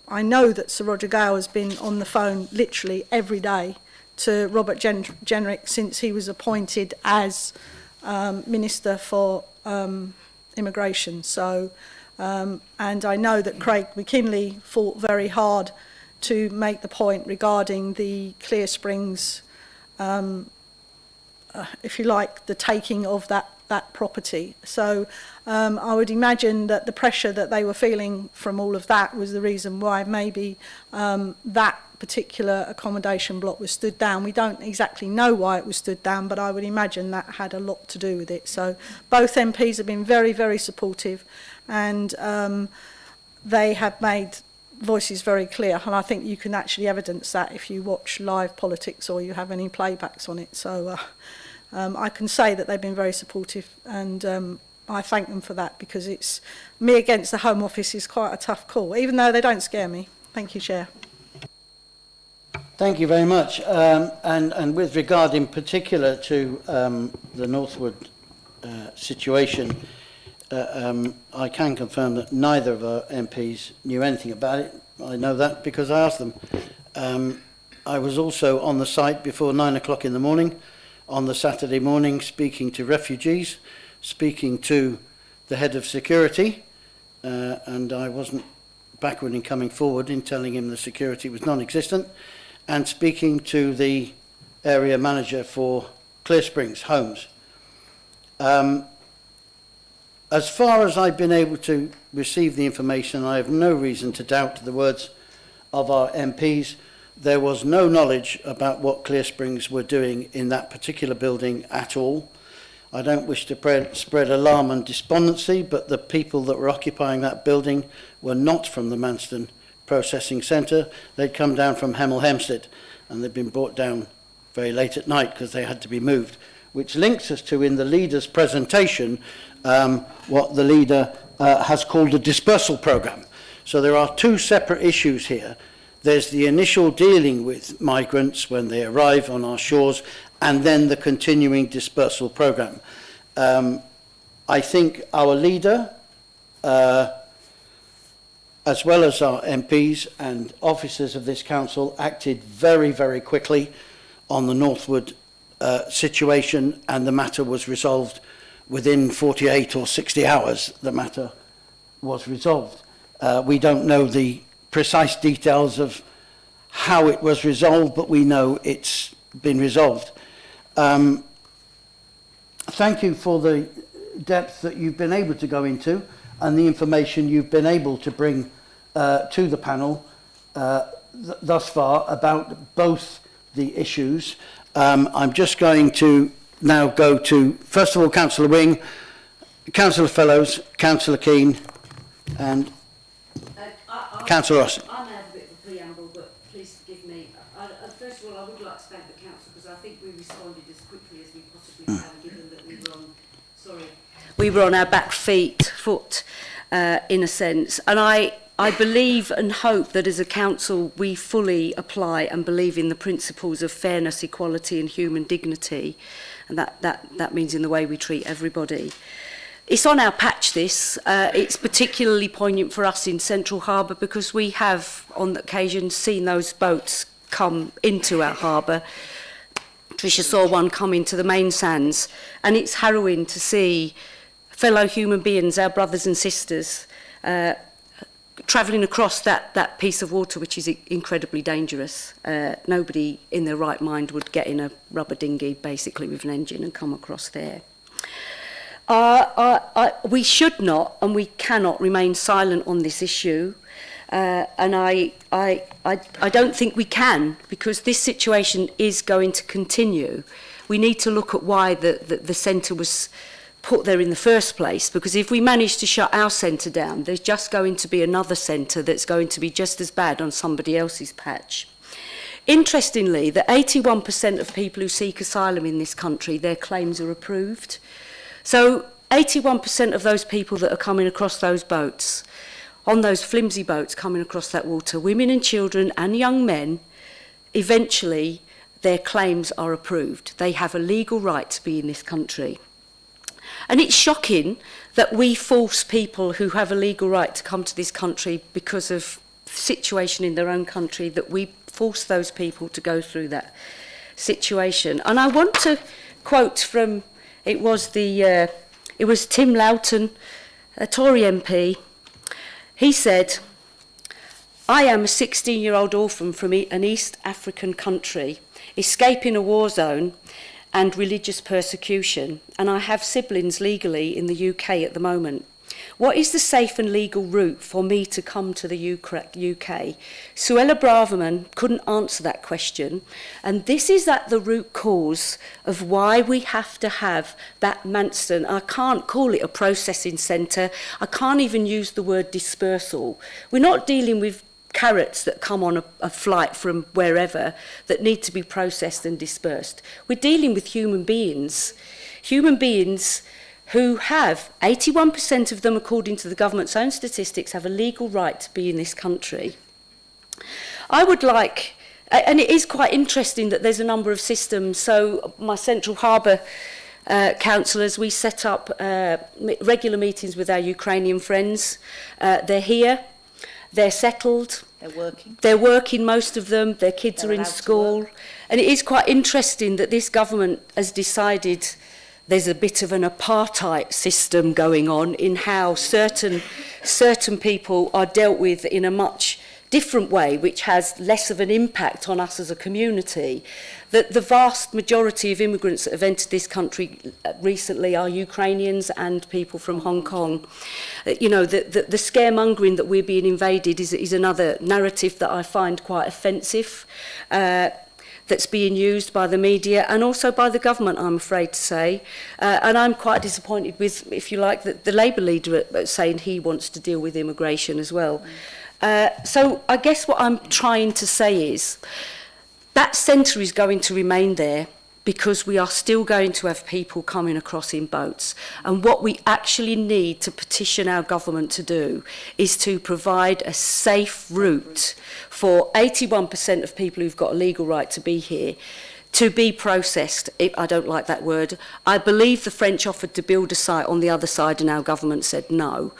Speaker 8: I know that Sir Roger Gale has been on the phone literally every day to Robert Jenrick since he was appointed as Minister for Immigration. So, and I know that Craig McKinley fought very hard to make the point regarding the Clear Springs, if you like, the taking of that property. So I would imagine that the pressure that they were feeling from all of that was the reason why maybe that particular accommodation block was stood down. We don't exactly know why it was stood down, but I would imagine that had a lot to do with it. So both MPs have been very, very supportive, and they have made voices very clear, and I think you can actually evidence that if you watch live politics or you have any playbacks on it. So I can say that they've been very supportive, and I thank them for that, because it's me against the Home Office is quite a tough call, even though they don't scare me. Thank you, Chair.
Speaker 1: Thank you very much. And with regard in particular to the Northwood situation, I can confirm that neither of our MPs knew anything about it. I know that because I asked them. I was also on the site before 9 o'clock in the morning on the Saturday morning, speaking to refugees, speaking to the head of security, and I wasn't backward in coming forward in telling him the security was non-existent, and speaking to the area manager for Clear Springs Homes. As far as I've been able to receive the information, I have no reason to doubt the words of our MPs. There was no knowledge about what Clear Springs were doing in that particular building at all. I don't wish to spread alarm and despondency, but the people that were occupying that building were not from the Manston Processing Centre. They'd come down from Hemel Hempstead, and they'd been brought down very late at night because they had to be moved, which links us to, in the leader's presentation, what the leader has called a dispersal programme. So there are two separate issues here. There's the initial dealing with migrants when they arrive on our shores, and then the continuing dispersal programme. I think our leader, as well as our MPs and officers of this council, acted very, very quickly on the Northwood situation, and the matter was resolved within 48 or 60 hours. The matter was resolved. We don't know the precise details of how it was resolved, but we know it's been resolved. Thank you for the depth that you've been able to go into and the information you've been able to bring to the panel thus far about both the issues. I'm just going to now go to, first of all, Councillor Wing, Councillor Fellows, Councillor Keane, and Councillor Ross.
Speaker 13: I may have a bit of a preamble, but please forgive me. First of all, I would like to thank the council because I think we responded as quickly as we possibly can, given that we were on our back foot, in a sense. And I believe and hope that as a council we fully apply and believe in the principles of fairness, equality and human dignity, and that means in the way we treat everybody. It's on our patch, this. It's particularly poignant for us in Central Harbour because we have, on occasion, seen those boats come into our harbour. Tricia saw one come into the main sands, and it's harrowing to see fellow human beings, our brothers and sisters, travelling across that piece of water, which is incredibly dangerous. Nobody in their right mind would get in a rubber dinghy, basically, with an engine and come across there. We should not and we cannot remain silent on this issue, and I don't think we can, because this situation is going to continue. We need to look at why the centre was put there in the first place, because if we manage to shut our centre down, there's just going to be another centre that's going to be just as bad on somebody else's patch. Interestingly, that 81% of people who seek asylum in this country, their claims are approved. So 81% of those people that are coming across those boats, on those flimsy boats coming across that water, women and children and young men, eventually their claims are approved. They have a legal right to be in this country. And it's shocking that we force people who have a legal right to come to this country because of the situation in their own country, that we force those people to go through that situation. And I want to quote from, it was Tim Loughton, a Tory MP. He said, "I am a 16-year-old orphan from an East African country, escaping a war zone and religious persecution, and I have siblings legally in the UK at the moment. What is the safe and legal route for me to come to the UK? Suella Braverman couldn't answer that question, and this is at the root cause of why we have to have that Manston. I can't call it a processing centre. I can't even use the word dispersal. We're not dealing with carrots that come on a flight from wherever that need to be processed and dispersed. We're dealing with human beings who have, 81% of them, according to the government's own statistics, have a legal right to be in this country. I would like, and it is quite interesting that there's a number of systems. So my Central Harbour councillors, we set up regular meetings with our Ukrainian friends. They're here. They're settled. They're working, most of them. Their kids are in school. And it is quite interesting that this government has decided there's a bit of an apartheid system going on in how certain people are dealt with in a much different way, which has less of an impact on us as a community. The vast majority of immigrants that have entered this country recently are Ukrainians and people from Hong Kong. You know, the scaremongering that we're being invaded is another narrative that I find quite offensive, that's being used by the media and also by the government, I'm afraid to say. And I'm quite disappointed with, if you like, the Labour leader saying he wants to deal with immigration as well. So I guess what I'm trying to say is that centre is going to remain there because we are still going to have people coming across in boats. And what we actually need to petition our government to do is to provide a safe route for 81% of people who've got a legal right to be here to be processed. I don't like that word. I believe the French offered to build a site on the other side and our government said no.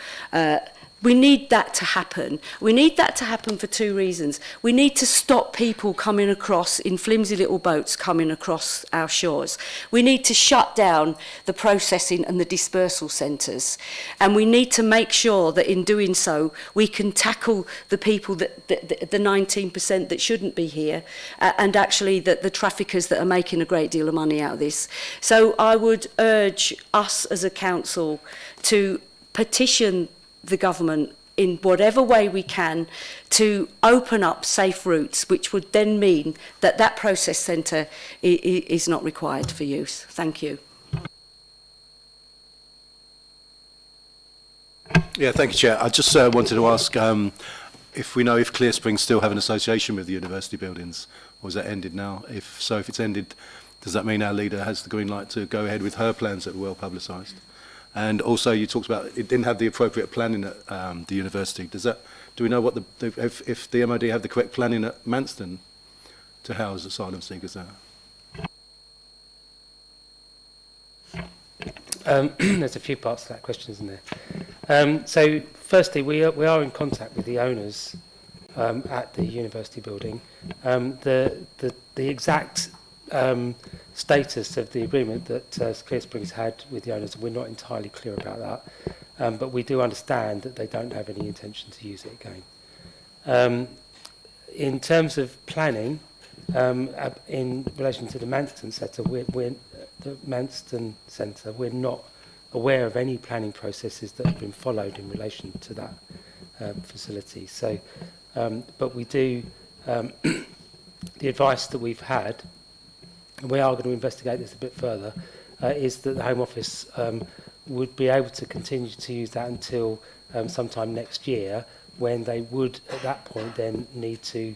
Speaker 13: We need that to happen. We need that to happen for two reasons. We need to stop people coming across in flimsy little boats coming across our shores. We need to shut down the processing and the dispersal centres. And we need to make sure that in doing so, we can tackle the people, the 19% that shouldn't be here, and actually the traffickers that are making a great deal of money out of this. So I would urge us as a council to petition the government in whatever way we can to open up safe routes, which would then mean that that process centre is not required for use. Thank you.
Speaker 14: Yeah, thank you, Chair. I just wanted to ask if we know if Clear Springs still have an association with the university buildings, or is that ended now? If so, if it's ended, does that mean our leader has the green light to go ahead with her plans that were well publicised? And also, you talked about it didn't have the appropriate planning at the university. Do we know what if the MOD have the correct planning at Manston to house asylum seekers there?
Speaker 6: There's a few parts to that question, isn't there? So, firstly, we are in contact with the owners at the university building. The exact status of the agreement that Clear Springs had with the owners, we're not entirely clear about that, but we do understand that they don't have any intention to use it again. In terms of planning, in relation to the Manston Centre, we're not aware of any planning processes that have been followed in relation to that facility. So, but we do, the advice that we've had, and we are going to investigate this a bit further, is that the Home Office would be able to continue to use that until sometime next year, when they would, at that point, then need to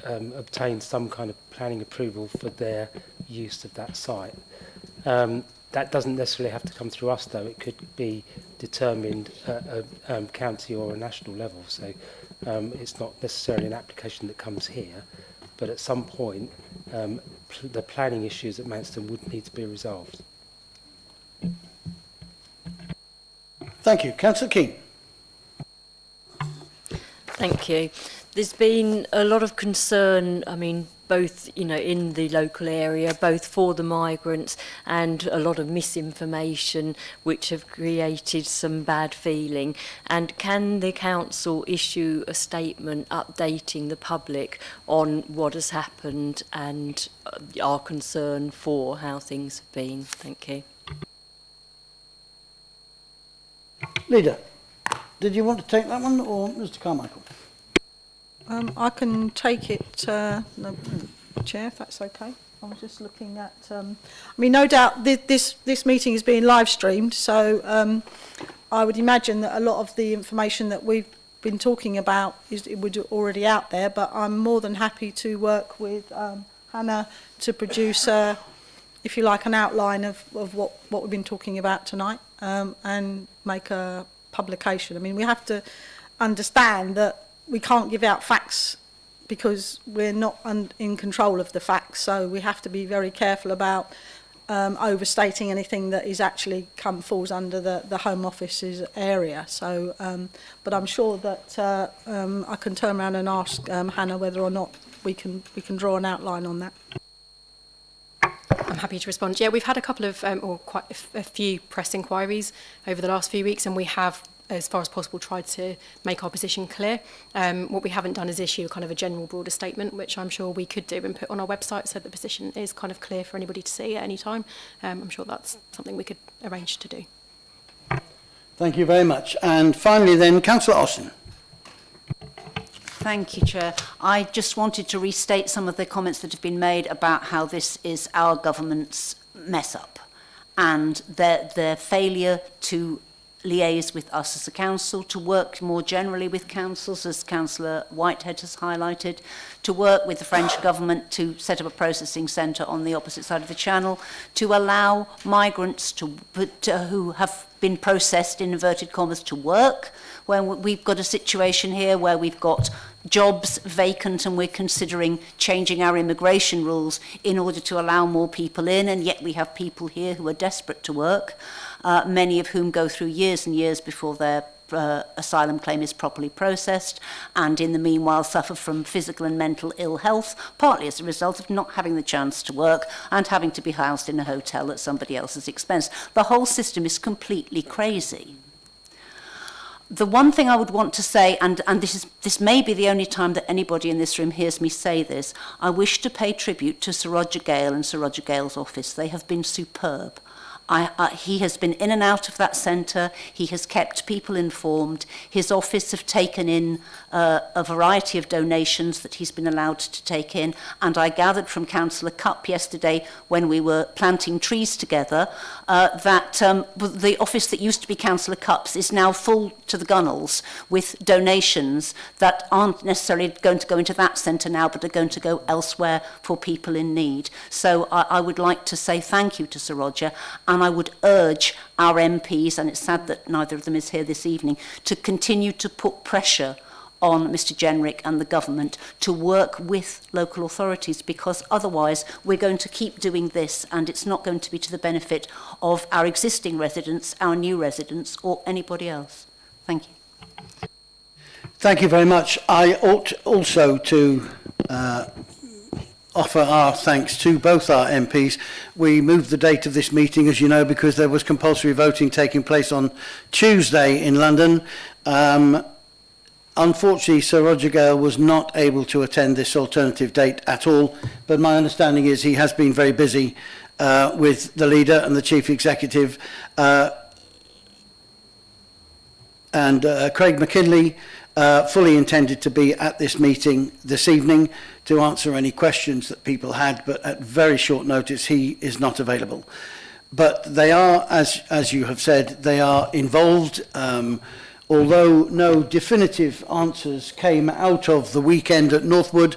Speaker 6: obtain some kind of planning approval for their use of that site. That doesn't necessarily have to come through us, though. It could be determined at a county or a national level. So it's not necessarily an application that comes here, but at some point, the planning issues at Manston would need to be resolved.
Speaker 1: Thank you. Councillor Keane.
Speaker 10: Thank you. There's been a lot of concern, I mean, both, you know, in the local area, both for the migrants, and a lot of misinformation which have created some bad feeling. And can the council issue a statement updating the public on what has happened and our concern for how things have been? Thank you.
Speaker 1: Leader, did you want to take that one, or Mr. Carmichael?
Speaker 8: I can take it, no, Chair, if that's okay. I was just looking at, I mean, no doubt this meeting is being live streamed, so I would imagine that a lot of the information that we've been talking about would already out there, but I'm more than happy to work with Hannah to produce, if you like, an outline of what we've been talking about tonight, and make a publication. I mean, we have to understand that we can't give out facts because we're not in control of the facts, so we have to be very careful about overstating anything that is actually falls under the Home Office's area. So, but I'm sure that I can turn around and ask Hannah whether or not we can draw an outline on that.
Speaker 15: I'm happy to respond. Yeah, we've had a couple of, or quite a few press inquiries over the last few weeks, and we have, as far as possible, tried to make our position clear. What we haven't done is issue kind of a general broader statement, which I'm sure we could do and put on our website so the position is kind of clear for anybody to see at any time. I'm sure that's something we could arrange to do.
Speaker 1: Thank you very much. And finally then, Councillor Austin.
Speaker 16: Thank you, Chair. I just wanted to restate some of the comments that have been made about how this is our government's mess-up and their failure to liaise with us as a council, to work more generally with councils, as Councillor Whitehead has highlighted, to work with the French government to set up a processing centre on the opposite side of the channel, to allow migrants who have been processed, in inverted commas, to work, when we've got a situation here where we've got jobs vacant and we're considering changing our immigration rules in order to allow more people in, and yet we have people here who are desperate to work. many of whom go through years and years before their asylum claim is properly processed, and in the meanwhile suffer from physical and mental ill health, partly as a result of not having the chance to work and having to be housed in a hotel at somebody else's expense. The whole system is completely crazy. The one thing I would want to say, and this may be the only time that anybody in this room hears me say this, I wish to pay tribute to Sir Roger Gale and Sir Roger Gale's office. They have been superb. He has been in and out of that centre. He has kept people informed. His office have taken in a variety of donations that he's been allowed to take in. And I gathered from Councillor Cupp yesterday when we were planting trees together that the office that used to be Councillor Cupp's is now full to the gunnels with donations that aren't necessarily going to go into that centre now, but are going to go elsewhere for people in need. So I would like to say thank you to Sir Roger, and I would urge our MPs, and it's sad that neither of them is here this evening, to continue to put pressure on Mr Jenrick and the government to work with local authorities, because otherwise we're going to keep doing this and it's not going to be to the benefit of our existing residents, our new residents, or anybody else. Thank you.
Speaker 1: Thank you very much. I ought also to offer our thanks to both our MPs. We moved the date of this meeting, as you know, because there was compulsory voting taking place on Tuesday in London. Unfortunately, Sir Roger Gale was not able to attend this alternative date at all, but my understanding is he has been very busy with the leader and the chief executive, and Craig McKinley fully intended to be at this meeting this evening to answer any questions that people had, but at very short notice he is not available. But they are, as you have said, they are involved. Although no definitive answers came out of the weekend at Northwood,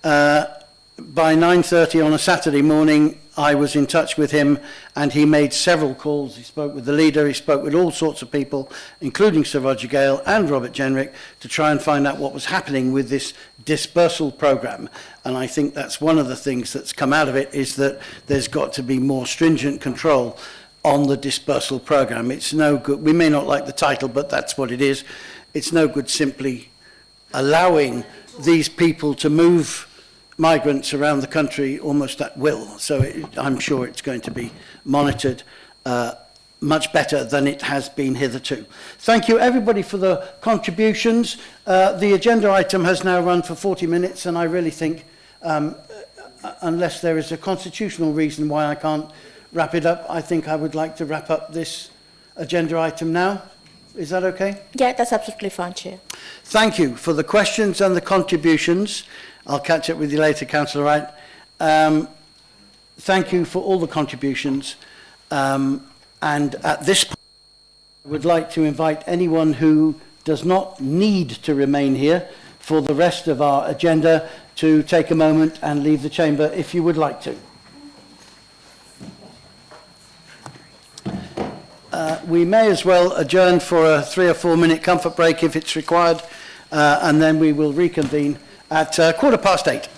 Speaker 1: by 9:30 on a Saturday morning, I was in touch with him and he made several calls. He spoke with the leader, he spoke with all sorts of people, including Sir Roger Gale and Robert Jenrick, to try and find out what was happening with this dispersal programme. And I think that's one of the things that's come out of it, is that there's got to be more stringent control on the dispersal programme. It's no good, we may not like the title, but that's what it is. It's no good simply allowing these people to move migrants around the country almost at will. So I'm sure it's going to be monitored much better than it has been hitherto. Thank you everybody for the contributions. The agenda item has now run for 40 minutes, and I really think, unless there is a constitutional reason why I can't wrap it up, I think I would like to wrap up this agenda item now. Is that okay?
Speaker 17: Yeah, that's absolutely fine, Chair.
Speaker 1: Thank you for the questions and the contributions. I'll catch up with you later, Councillor Wright. Thank you for all the contributions. And at this point, I would like to invite anyone who does not need to remain here for the rest of our agenda to take a moment and leave the chamber if you would like to. We may as well adjourn for a 3 or 4 minute comfort break if it's required, and then we will reconvene at 8:15.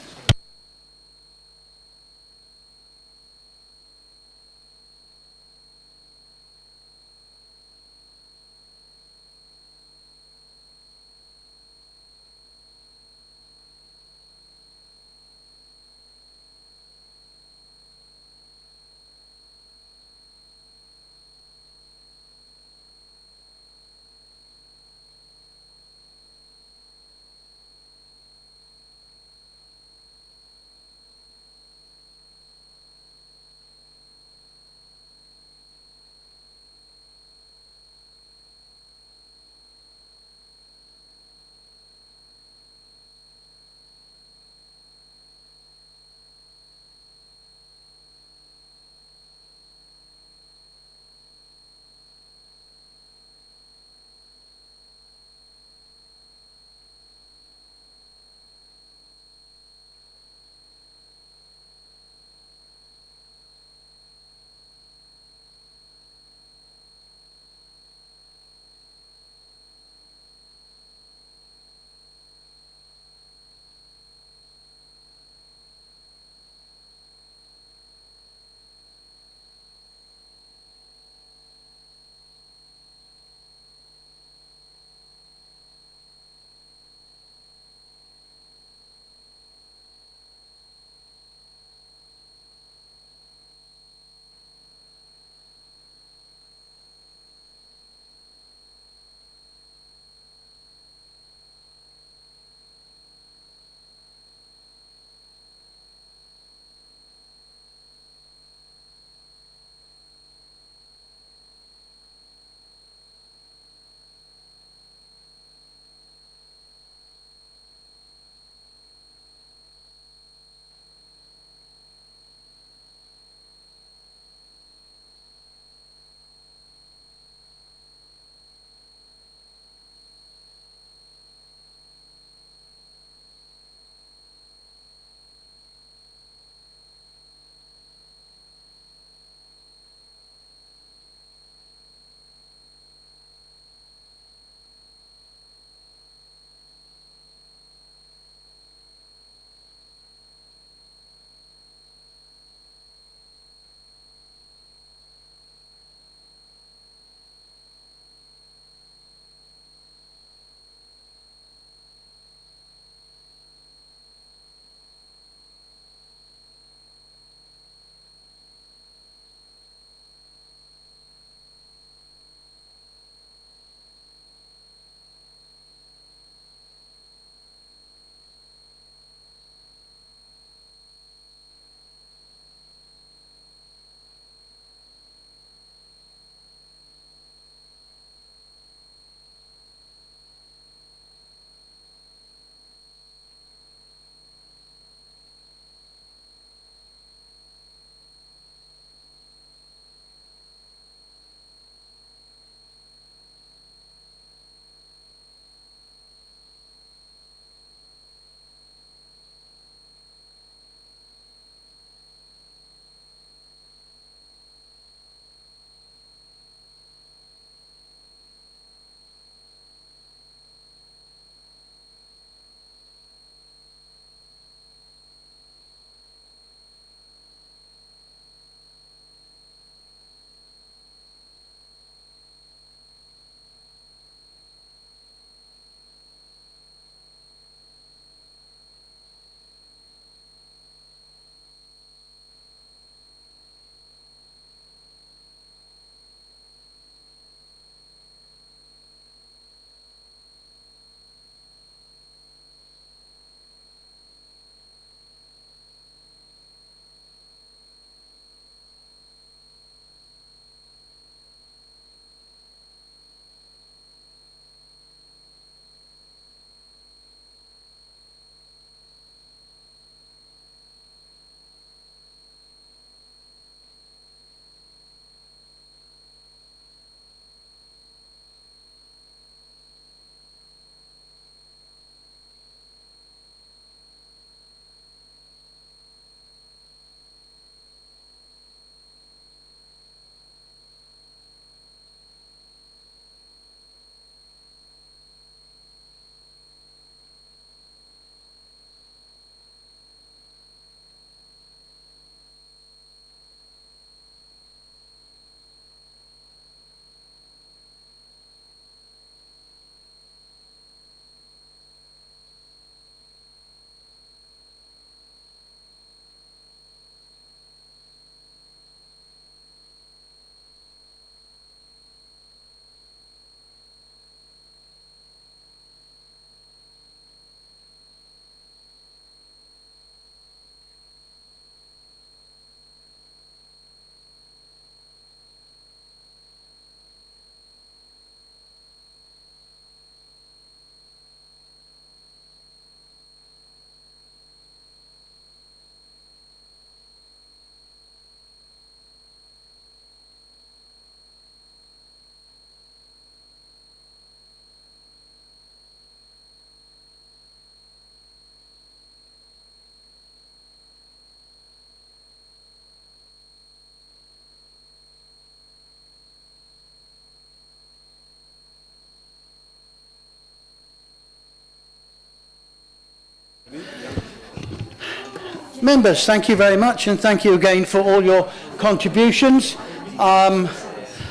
Speaker 1: Members, thank you very much, and thank you again for all your contributions. I'm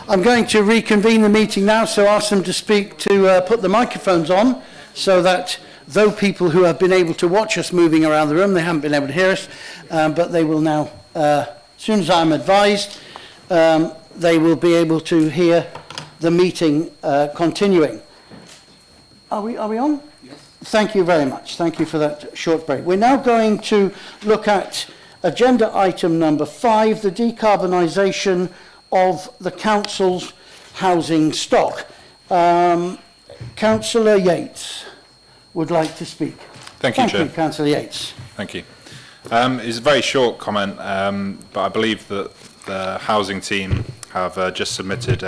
Speaker 1: going to reconvene the meeting now, so ask them to speak to put the microphones on, so that though people who have been able to watch us moving around the room, they haven't been able to hear us, but they will now, as soon as I'm advised, they will be able to hear the meeting continuing. Are we on? Yes. Thank you very much. Thank you for that short break. We're now going to look at agenda item number 5, the decarbonisation of the council's housing stock. Councillor Yates would like to speak.
Speaker 7: Thank you, Chair.
Speaker 1: Thank you, Councillor Yates.
Speaker 7: Thank you. It's a very short comment, but I believe that the housing team have just submitted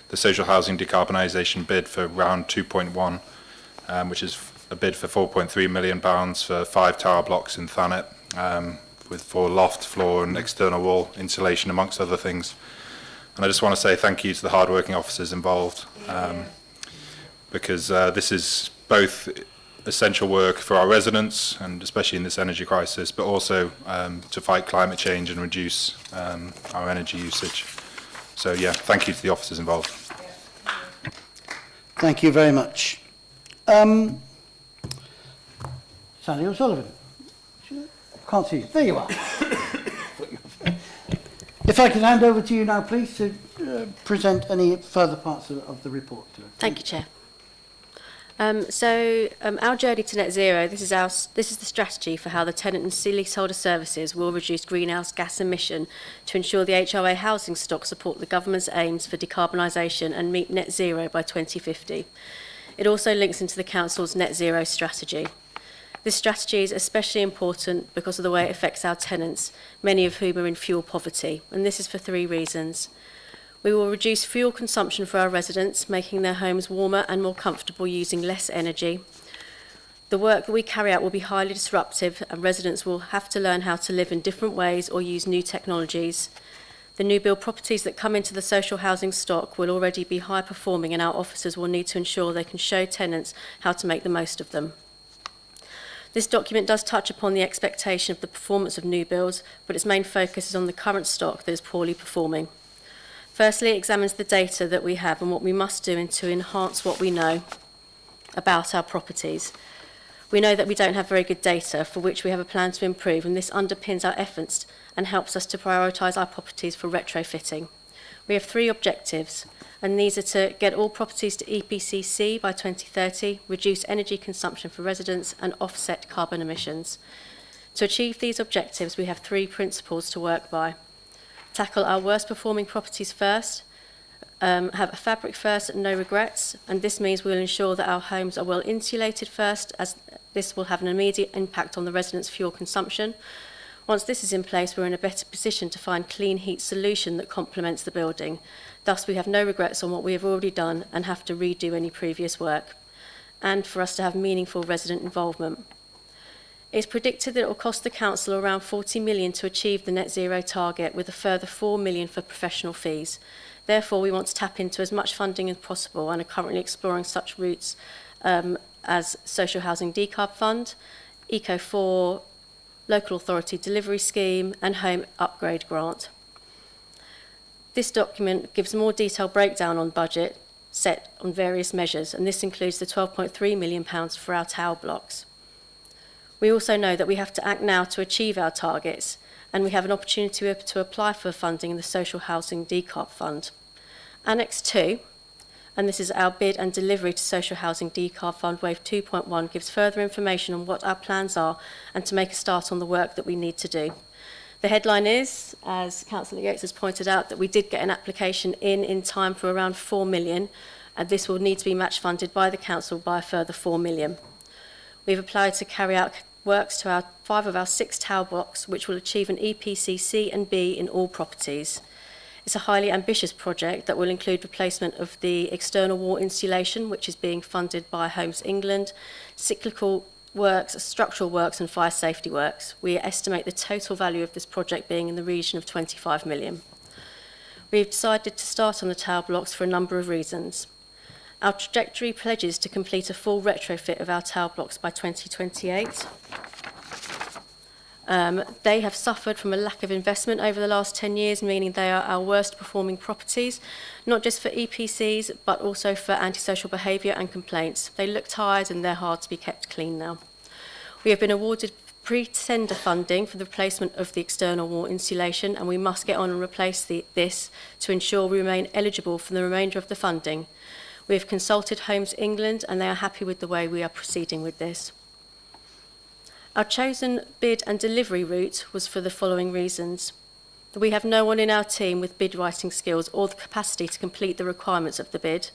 Speaker 7: the social housing decarbonisation bid for round 2.1, which is a bid for £4.3 million for 5 tower blocks in Thanet, for loft, floor and external wall insulation, amongst other things. And I just want to say thank you to the hard-working officers involved, because this is both essential work for our residents, and especially in this energy crisis, but also to fight climate change and reduce our energy usage. So yeah, thank you to the officers involved.
Speaker 1: Thank you very much. Sally O'Sullivan. Can't see you. There you are. If I could hand over to you now, please, to present any further parts of the report.
Speaker 17: Thank you, Chair. Our journey to net zero, this is the strategy for how the tenant and leaseholder services will reduce greenhouse gas emission to ensure the HRA housing stock support the government's aims for decarbonisation and meet net zero by 2050. It also links into the council's net zero strategy. This strategy is especially important because of the way it affects our tenants, many of whom are in fuel poverty, and this is for 3 reasons. We will reduce fuel consumption for our residents, making their homes warmer and more comfortable using less energy. The work that we carry out will be highly disruptive, and residents will have to learn how to live in different ways or use new technologies. The new build properties that come into the social housing stock will already be high performing, and our officers will need to ensure they can show tenants how to make the most of them. This document does touch upon the expectation of the performance of new builds, but its main focus is on the current stock that is poorly performing. Firstly, it examines the data that we have and what we must do to enhance what we know about our properties. We know that we don't have very good data, for which we have a plan to improve, and this underpins our efforts and helps us to prioritise our properties for retrofitting. We have 3 objectives, and these are to get all properties to EPCC by 2030, reduce energy consumption for residents, and offset carbon emissions. To achieve these objectives, we have 3 principles to work by. Tackle our worst performing properties first, have a fabric first and no regrets, and this means we will ensure that our homes are well insulated first, as this will have an immediate impact on the residents' fuel consumption. Once this is in place, we're in a better position to find clean heat solution that complements the building. Thus, we have no regrets on what we have already done and have to redo any previous work, and for us to have meaningful resident involvement. It's predicted that it will cost the council around 40 million to achieve the net zero target, with a further 4 million for professional fees. Therefore, we want to tap into as much funding as possible and are currently exploring such routes as Social Housing Decarb Fund, Eco4, Local Authority Delivery Scheme and Home Upgrade Grant. This document gives a more detailed breakdown on budget set on various measures, and this includes the £12.3 million for our tower blocks. We also know that we have to act now to achieve our targets, and we have an opportunity to apply for funding in the Social Housing Decarb Fund. Annex 2, and this is our bid and delivery to Social Housing Decarb Fund Wave 2.1, gives further information on what our plans are and to make a start on the work that we need to do. The headline is, as Councillor Yates has pointed out, that we did get an application in time for around 4 million, and this will need to be match funded by the council by a further 4 million. We've applied to carry out works to 5 of our 6 tower blocks, which will achieve an EPC C and B in all properties. It's a highly ambitious project that will include replacement of the external wall insulation, which is being funded by Homes England, cyclical works, structural works and fire safety works. We estimate the total value of this project being in the region of 25 million. We've decided to start on the tower blocks for a number of reasons. Our trajectory pledges to complete a full retrofit of our tower blocks by 2028. They have suffered from a lack of investment over the last 10 years, meaning they are our worst performing properties, not just for EPCs, but also for antisocial behaviour and complaints. They look tired and they're hard to be kept clean now. We have been awarded pre-tender funding for the replacement of the external wall insulation, and we must get on and replace this to ensure we remain eligible for the remainder of the funding. We have consulted Homes England and they are happy with the way we are proceeding with this. Our chosen bid and delivery route was for the following reasons. We have no one in our team with bid writing skills or the capacity to complete the requirements of the bid.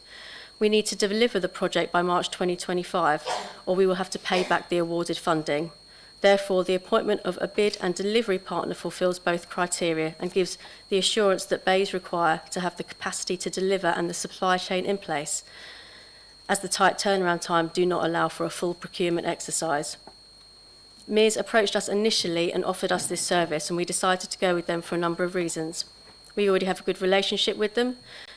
Speaker 17: We need to deliver the project by March 2025, or we will have to pay back the awarded funding. Therefore, the appointment of a bid and delivery partner fulfills both criteria and gives the assurance that BEIS require to have the capacity to deliver and the supply chain in place, as the tight turnaround time do not allow for a full procurement exercise. Mears approached us initially and offered us this service, and we decided to go with them for a number of reasons. We already have a good relationship with them.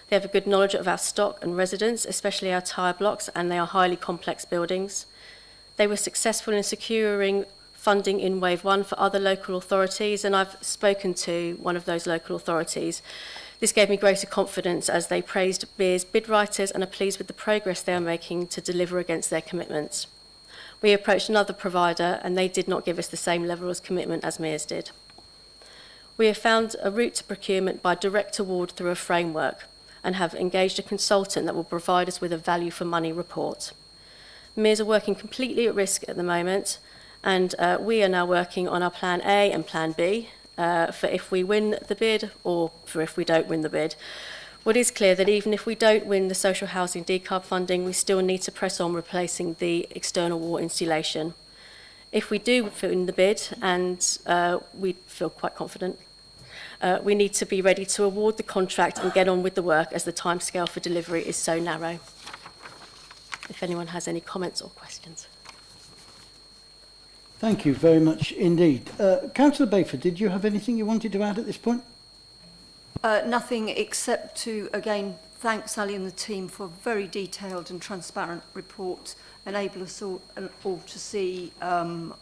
Speaker 17: They have a good knowledge of our stock and residents, especially our tyre blocks, and they are highly complex buildings. They were successful in securing funding in Wave 1 for other local authorities, and I've spoken to one of those local authorities. This gave me greater confidence as they praised Mears' bid writers and are pleased with the progress they are making to deliver against their commitments. We approached another provider and they did not give us the same level of commitment as Mears did. We have found a route to procurement by direct award through a framework and have engaged a consultant that will provide us with a value for money report. Mears are working completely at risk at the moment, and we are now working on our plan A and plan B for if we win the bid or for if we don't win the bid. What is clear that even if we don't win the social housing decarb funding, we still need to press on replacing the external wall insulation. If we do win the bid, and we feel quite confident, we need to be ready to award the contract and get on with the work as the timescale for delivery is so narrow. If anyone has any comments or questions.
Speaker 1: Thank you very much indeed. Councillor Bayford, did you have anything you wanted to add at this point?
Speaker 18: Nothing except to, again, thank Sally and the team for a very detailed and transparent report, enable us all to see how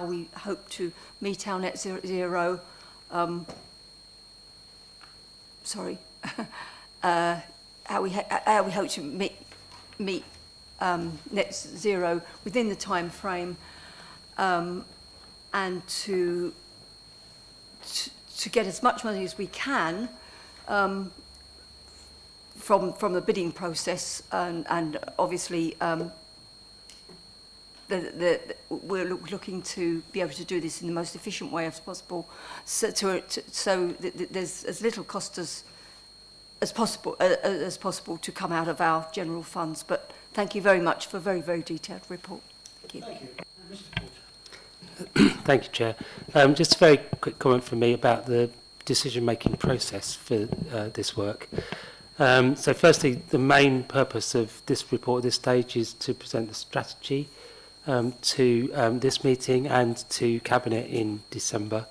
Speaker 18: we hope to meet our net zero. How we hope to meet net zero within the time frame, and to get as much money as we can from the bidding process, and obviously we're looking to be able to do this in the most efficient way as possible, so there's as little cost as possible to come out of our general funds. But thank you very much for a very, very detailed report. Thank you.
Speaker 1: Thank you. Mr. Porter.
Speaker 6: Thank you, Chair. Just a very quick comment from me about the decision-making process for this work. So firstly, the main purpose of this report at this stage is to present the strategy to this meeting and to Cabinet in December.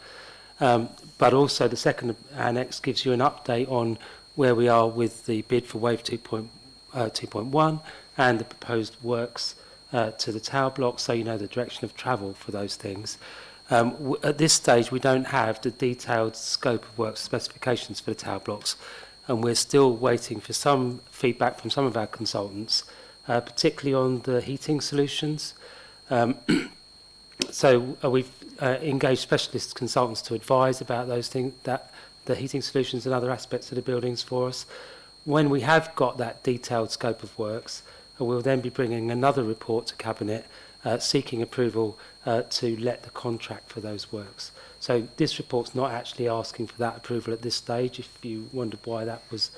Speaker 6: But also the second annex gives you an update on where we are with the bid for Wave 2.1 and the proposed works to the tower block, so you know the direction of travel for those things. At this stage, we don't have the detailed scope of work specifications for the tower blocks, and we're still waiting for some feedback from some of our consultants, particularly on the heating solutions. So we've engaged specialist consultants to advise about those things, that the heating solutions and other aspects of the buildings for us. When we have got that detailed scope of works, we'll then be bringing another report to Cabinet seeking approval to let the contract for those works. So this report's not actually asking for that approval at this stage, if you wondered why that was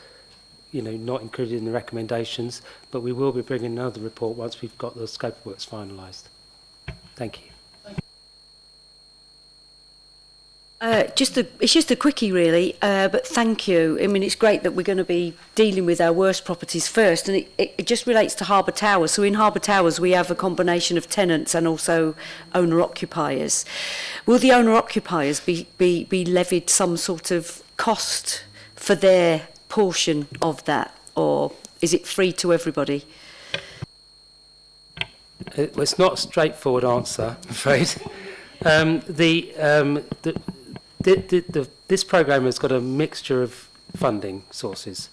Speaker 6: not included in the recommendations, but we will be bringing another report once we've got the scope of works finalised. Thank you.
Speaker 13: It's just a quickie, really, but thank you. I mean, it's great that we're going to be dealing with our worst properties first, and it just relates to Harbour Towers. So in Harbour Towers, we have a combination of tenants and also owner-occupiers. Will the owner-occupiers be levied some sort of cost for their portion of that, or is it free to everybody?
Speaker 6: It's not a straightforward answer, I'm afraid. This programme has got a mixture of funding sources.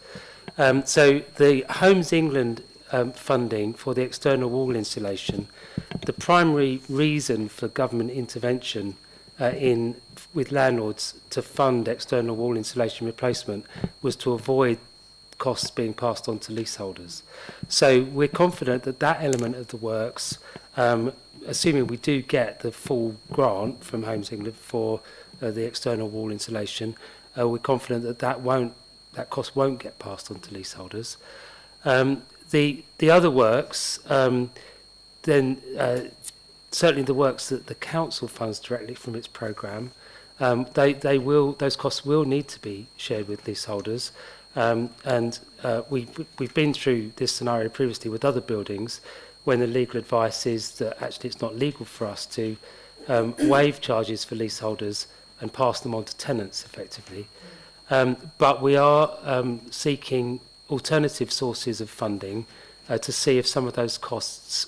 Speaker 6: So the Homes England funding for the external wall insulation, the primary reason for government intervention with landlords to fund external wall insulation replacement was to avoid costs being passed on to leaseholders. So we're confident that that element of the works, assuming we do get the full grant from Homes England for the external wall insulation, we're confident that that cost won't get passed on to leaseholders. The other works, certainly the works that the council funds directly from its programme, those costs will need to be shared with leaseholders. We've been through this scenario previously with other buildings when the legal advice is that actually it's not legal for us to waive charges for leaseholders and pass them on to tenants effectively. But we are seeking alternative sources of funding to see if some of those costs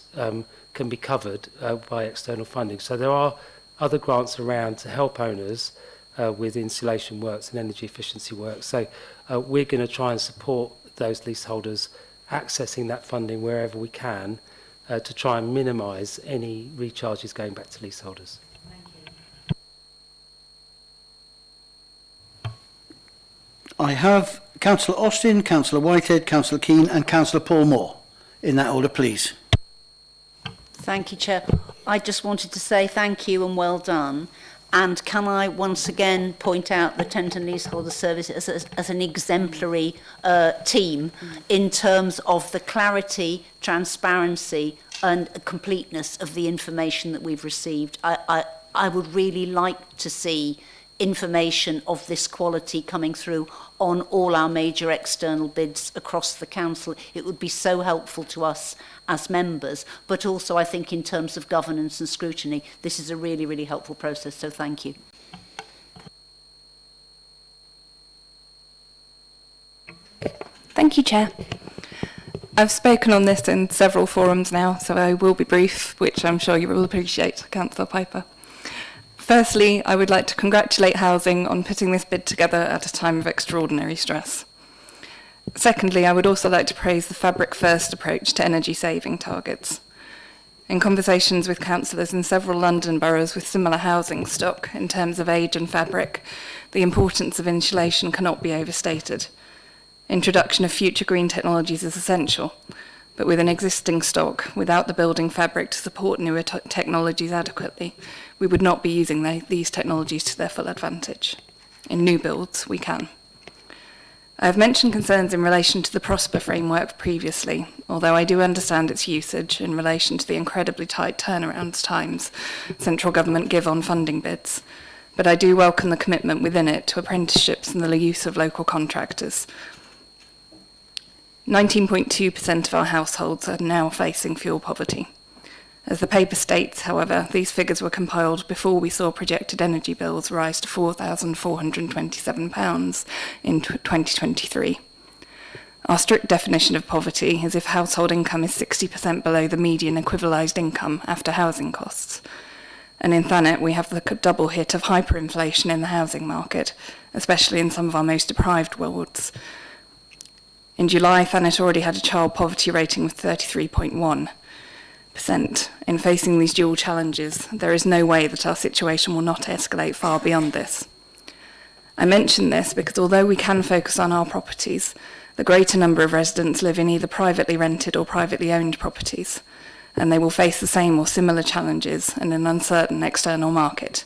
Speaker 6: can be covered by external funding. So there are other grants around to help owners with insulation works and energy efficiency works. So we're going to try and support those leaseholders accessing that funding wherever we can to try and minimise any recharges going back to leaseholders.
Speaker 1: I have Councillor Austin, Councillor Whitehead, Councillor Keane and Councillor Paul Moore. In that order, please.
Speaker 16: Thank you, Chair. I just wanted to say thank you and well done. And can I once again point out the Tenant and Leaseholder Service as an exemplary team in terms of the clarity, transparency and completeness of the information that we've received. I would really like to see information of this quality coming through on all our major external bids across the council. It would be so helpful to us as members, but also I think in terms of governance and scrutiny, this is a really, really helpful process, so thank you.
Speaker 5: Thank you, Chair. I've spoken on this in several forums now, so I will be brief, which I'm sure you will appreciate, Councillor Piper. Firstly, I would like to congratulate Housing on putting this bid together at a time of extraordinary stress. Secondly, I would also like to praise the fabric-first approach to energy saving targets. In conversations with councillors in several London boroughs with similar housing stock in terms of age and fabric, the importance of insulation cannot be overstated. Introduction of future green technologies is essential, but with an existing stock, without the building fabric to support newer technologies adequately, we would not be using these technologies to their full advantage. In new builds, we can. I have mentioned concerns in relation to the Prosper framework previously, although I do understand its usage in relation to the incredibly tight turnaround times central government give on funding bids, but I do welcome the commitment within it to apprenticeships and the use of local contractors. 19.2% of our households are now facing fuel poverty. As the paper states, however, these figures were compiled before we saw projected energy bills rise to £4,427 in 2023. Our strict definition of poverty is if household income is 60% below the median equivalised income after housing costs. And in Thanet, we have the double hit of hyperinflation in the housing market, especially in some of our most deprived wards. In July, Thanet already had a child poverty rating of 33.1%. In facing these dual challenges, there is no way that our situation will not escalate far beyond this. I mention this because although we can focus on our properties, the greater number of residents live in either privately rented or privately owned properties, and they will face the same or similar challenges in an uncertain external market.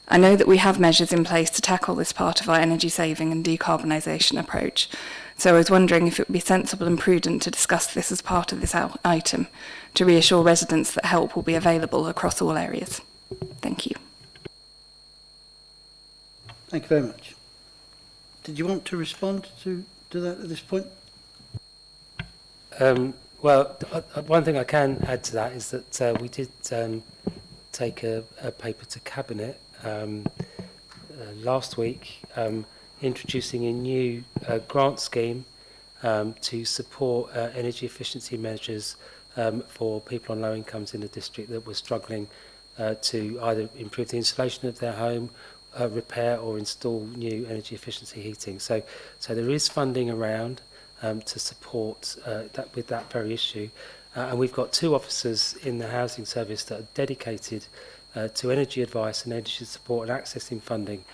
Speaker 5: I know that we have measures in place to tackle this part of our energy saving and decarbonisation approach, so I was wondering if it would be sensible and prudent to discuss this as part of this item, to reassure residents that help will be available across all areas. Thank you.
Speaker 1: Thank you very much. Did you want to respond to that at this point?
Speaker 6: Well, one thing I can add to that is that we did take a paper to Cabinet last week introducing a new grant scheme to support energy efficiency measures for people on low incomes in the district that were struggling to either improve the insulation of their home, repair or install new energy efficiency heating. So there is funding around to support with that very issue. And we've got 2 officers in the housing service that are dedicated to energy advice and energy support and accessing funding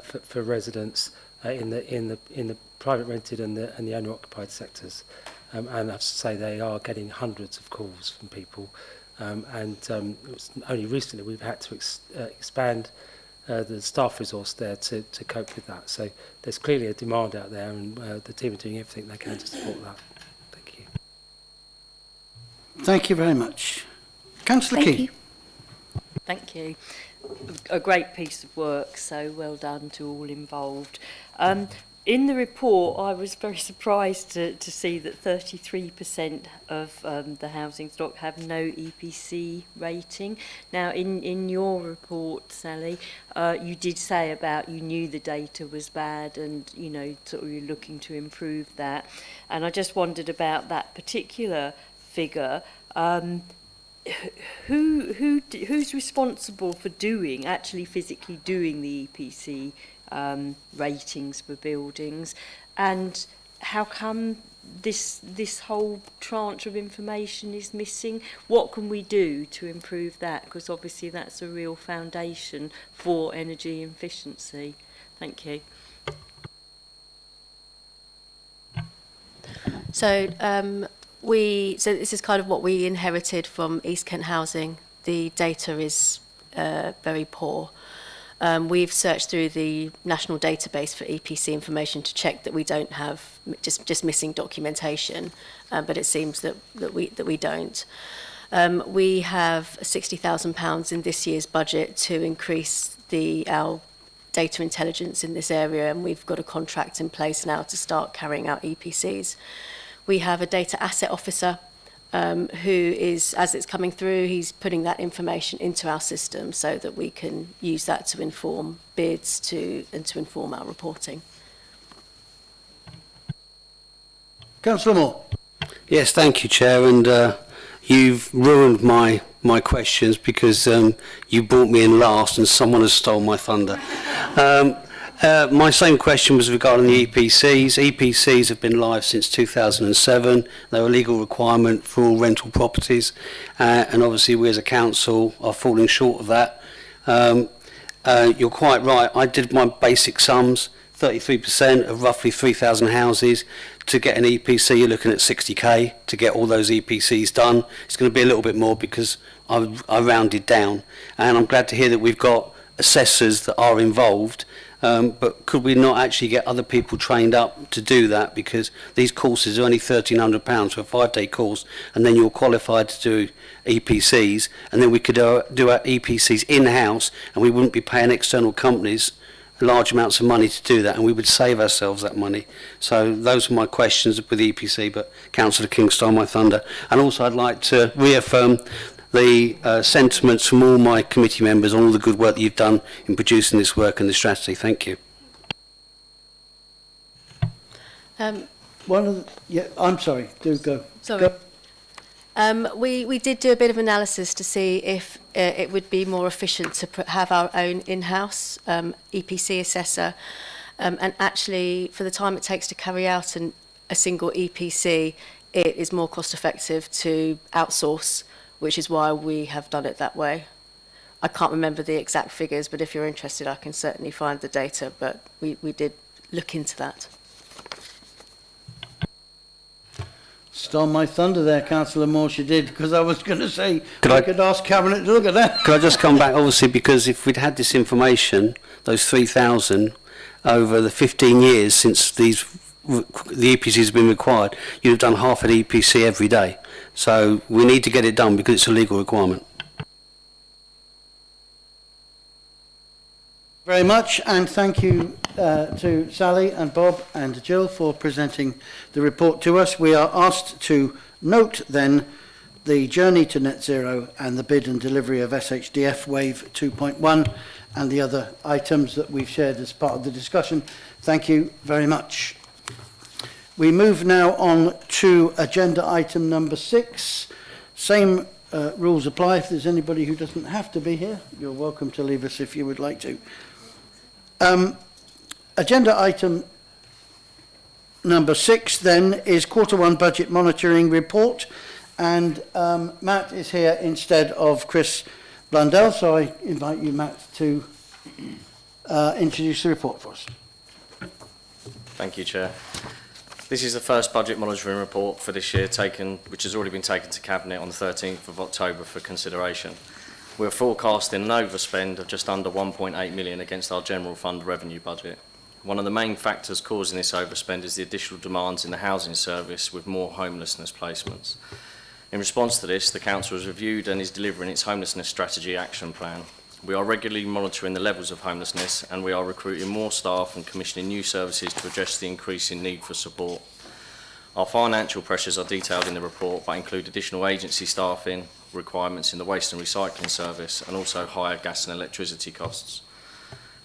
Speaker 6: for residents in the private rented and the owner occupied sectors. And I have to say they are getting hundreds of calls from people. Only recently we've had to expand the staff resource there to cope with that. So there's clearly a demand out there, and the team are doing everything they can to support that. Thank you.
Speaker 1: Thank you very much. Councillor Key.
Speaker 10: Thank you. A great piece of work, so well done to all involved. In the report, I was very surprised to see that 33% of the housing stock have no EPC rating. Now, in your report, Sally, you did say about you knew the data was bad and, you know, sort of you're looking to improve that. And I just wondered about that particular figure. Who's responsible for actually physically doing the EPC ratings for buildings, and how come this whole tranche of information is missing? What can we do to improve that? Because obviously that's a real foundation for energy efficiency. Thank you.
Speaker 17: So this is kind of what we inherited from East Kent Housing. The data is very poor. We've searched through the national database for EPC information to check that we don't have just missing documentation, but it seems that we don't. We have £60,000 in this year's budget to increase our data intelligence in this area, and we've got a contract in place now to start carrying out EPCs. We have a data asset officer who is, as it's coming through, he's putting that information into our system so that we can use that to inform bids and to inform our reporting.
Speaker 1: Councillor Moore.
Speaker 19: Yes, thank you, Chair. And you've ruined my questions because you brought me in last and someone has stolen my thunder. My same question was regarding the EPCs. EPCs have been live since 2007. They're a legal requirement for all rental properties, and obviously we as a council are falling short of that. You're quite right. I did my basic sums. 33% of roughly 3,000 houses. To get an EPC, you're looking at 60k to get all those EPCs done. It's going to be a little bit more because I rounded down, and I'm glad to hear that we've got assessors that are involved. But could we not actually get other people trained up to do that, because these courses are only £1,300 for a 5-day course, and then you're qualified to do EPCs, and then we could do our EPCs in-house, and we wouldn't be paying external companies large amounts of money to do that, and we would save ourselves that money. So those are my questions with EPC, but Councillor King stole my thunder. And also I'd like to reaffirm the sentiments from all my committee members on all the good work that you've done in producing this work and this strategy. Thank you.
Speaker 1: I'm sorry, do go.
Speaker 17: Sorry.
Speaker 1: Go.
Speaker 17: We did do a bit of analysis to see if it would be more efficient to have our own in-house EPC assessor, and actually for the time it takes to carry out a single EPC, it is more cost effective to outsource, which is why we have done it that way. I can't remember the exact figures, but if you're interested I can certainly find the data, but we did look into that.
Speaker 1: Stole my thunder there, Councillor Moore, she did, because I was going to say I could ask Cabinet to look at that.
Speaker 19: Could I just come back, obviously, because if we'd had this information, those 3,000, over the 15 years since the EPCs have been required, you'd have done half an EPC every day. So we need to get it done because it's a legal requirement.
Speaker 1: Very much, and thank you to Sally and Bob and Jill for presenting the report to us. We are asked to note then the journey to net zero and the bid and delivery of SHDF Wave 2.1 and the other items that we've shared as part of the discussion. Thank you very much. We move now on to agenda item number 6. Same rules apply. If there's anybody who doesn't have to be here, you're welcome to leave us if you would like to. Agenda item number 6 then is Q1 Budget Monitoring Report, and Matt is here instead of Chris Blundell, so I invite you, Matt, to introduce the report for us.
Speaker 20: Thank you, Chair. This is the first budget monitoring report for this year, which has already been taken to Cabinet on the 13th of October for consideration. We're forecasting an overspend of just under 1.8 million against our general fund revenue budget. One of the main factors causing this overspend is the additional demands in the housing service with more homelessness placements. In response to this, the Council has reviewed and is delivering its homelessness strategy action plan. We are regularly monitoring the levels of homelessness, and we are recruiting more staff and commissioning new services to address the increasing need for support. Our financial pressures are detailed in the report, but include additional agency staffing, requirements in the waste and recycling service, and also higher gas and electricity costs.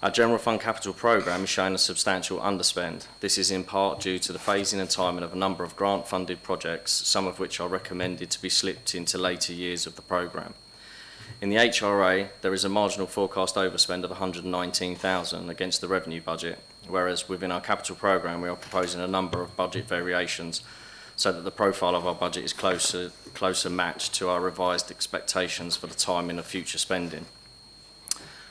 Speaker 20: Our General Fund Capital Programme is showing a substantial underspend. This is in part due to the phasing and timing of a number of grant-funded projects, some of which are recommended to be slipped into later years of the programme. In the HRA, there is a marginal forecast overspend of 119,000 against the revenue budget, whereas within our capital programme we are proposing a number of budget variations so that the profile of our budget is closer matched to our revised expectations for the timing of future spending.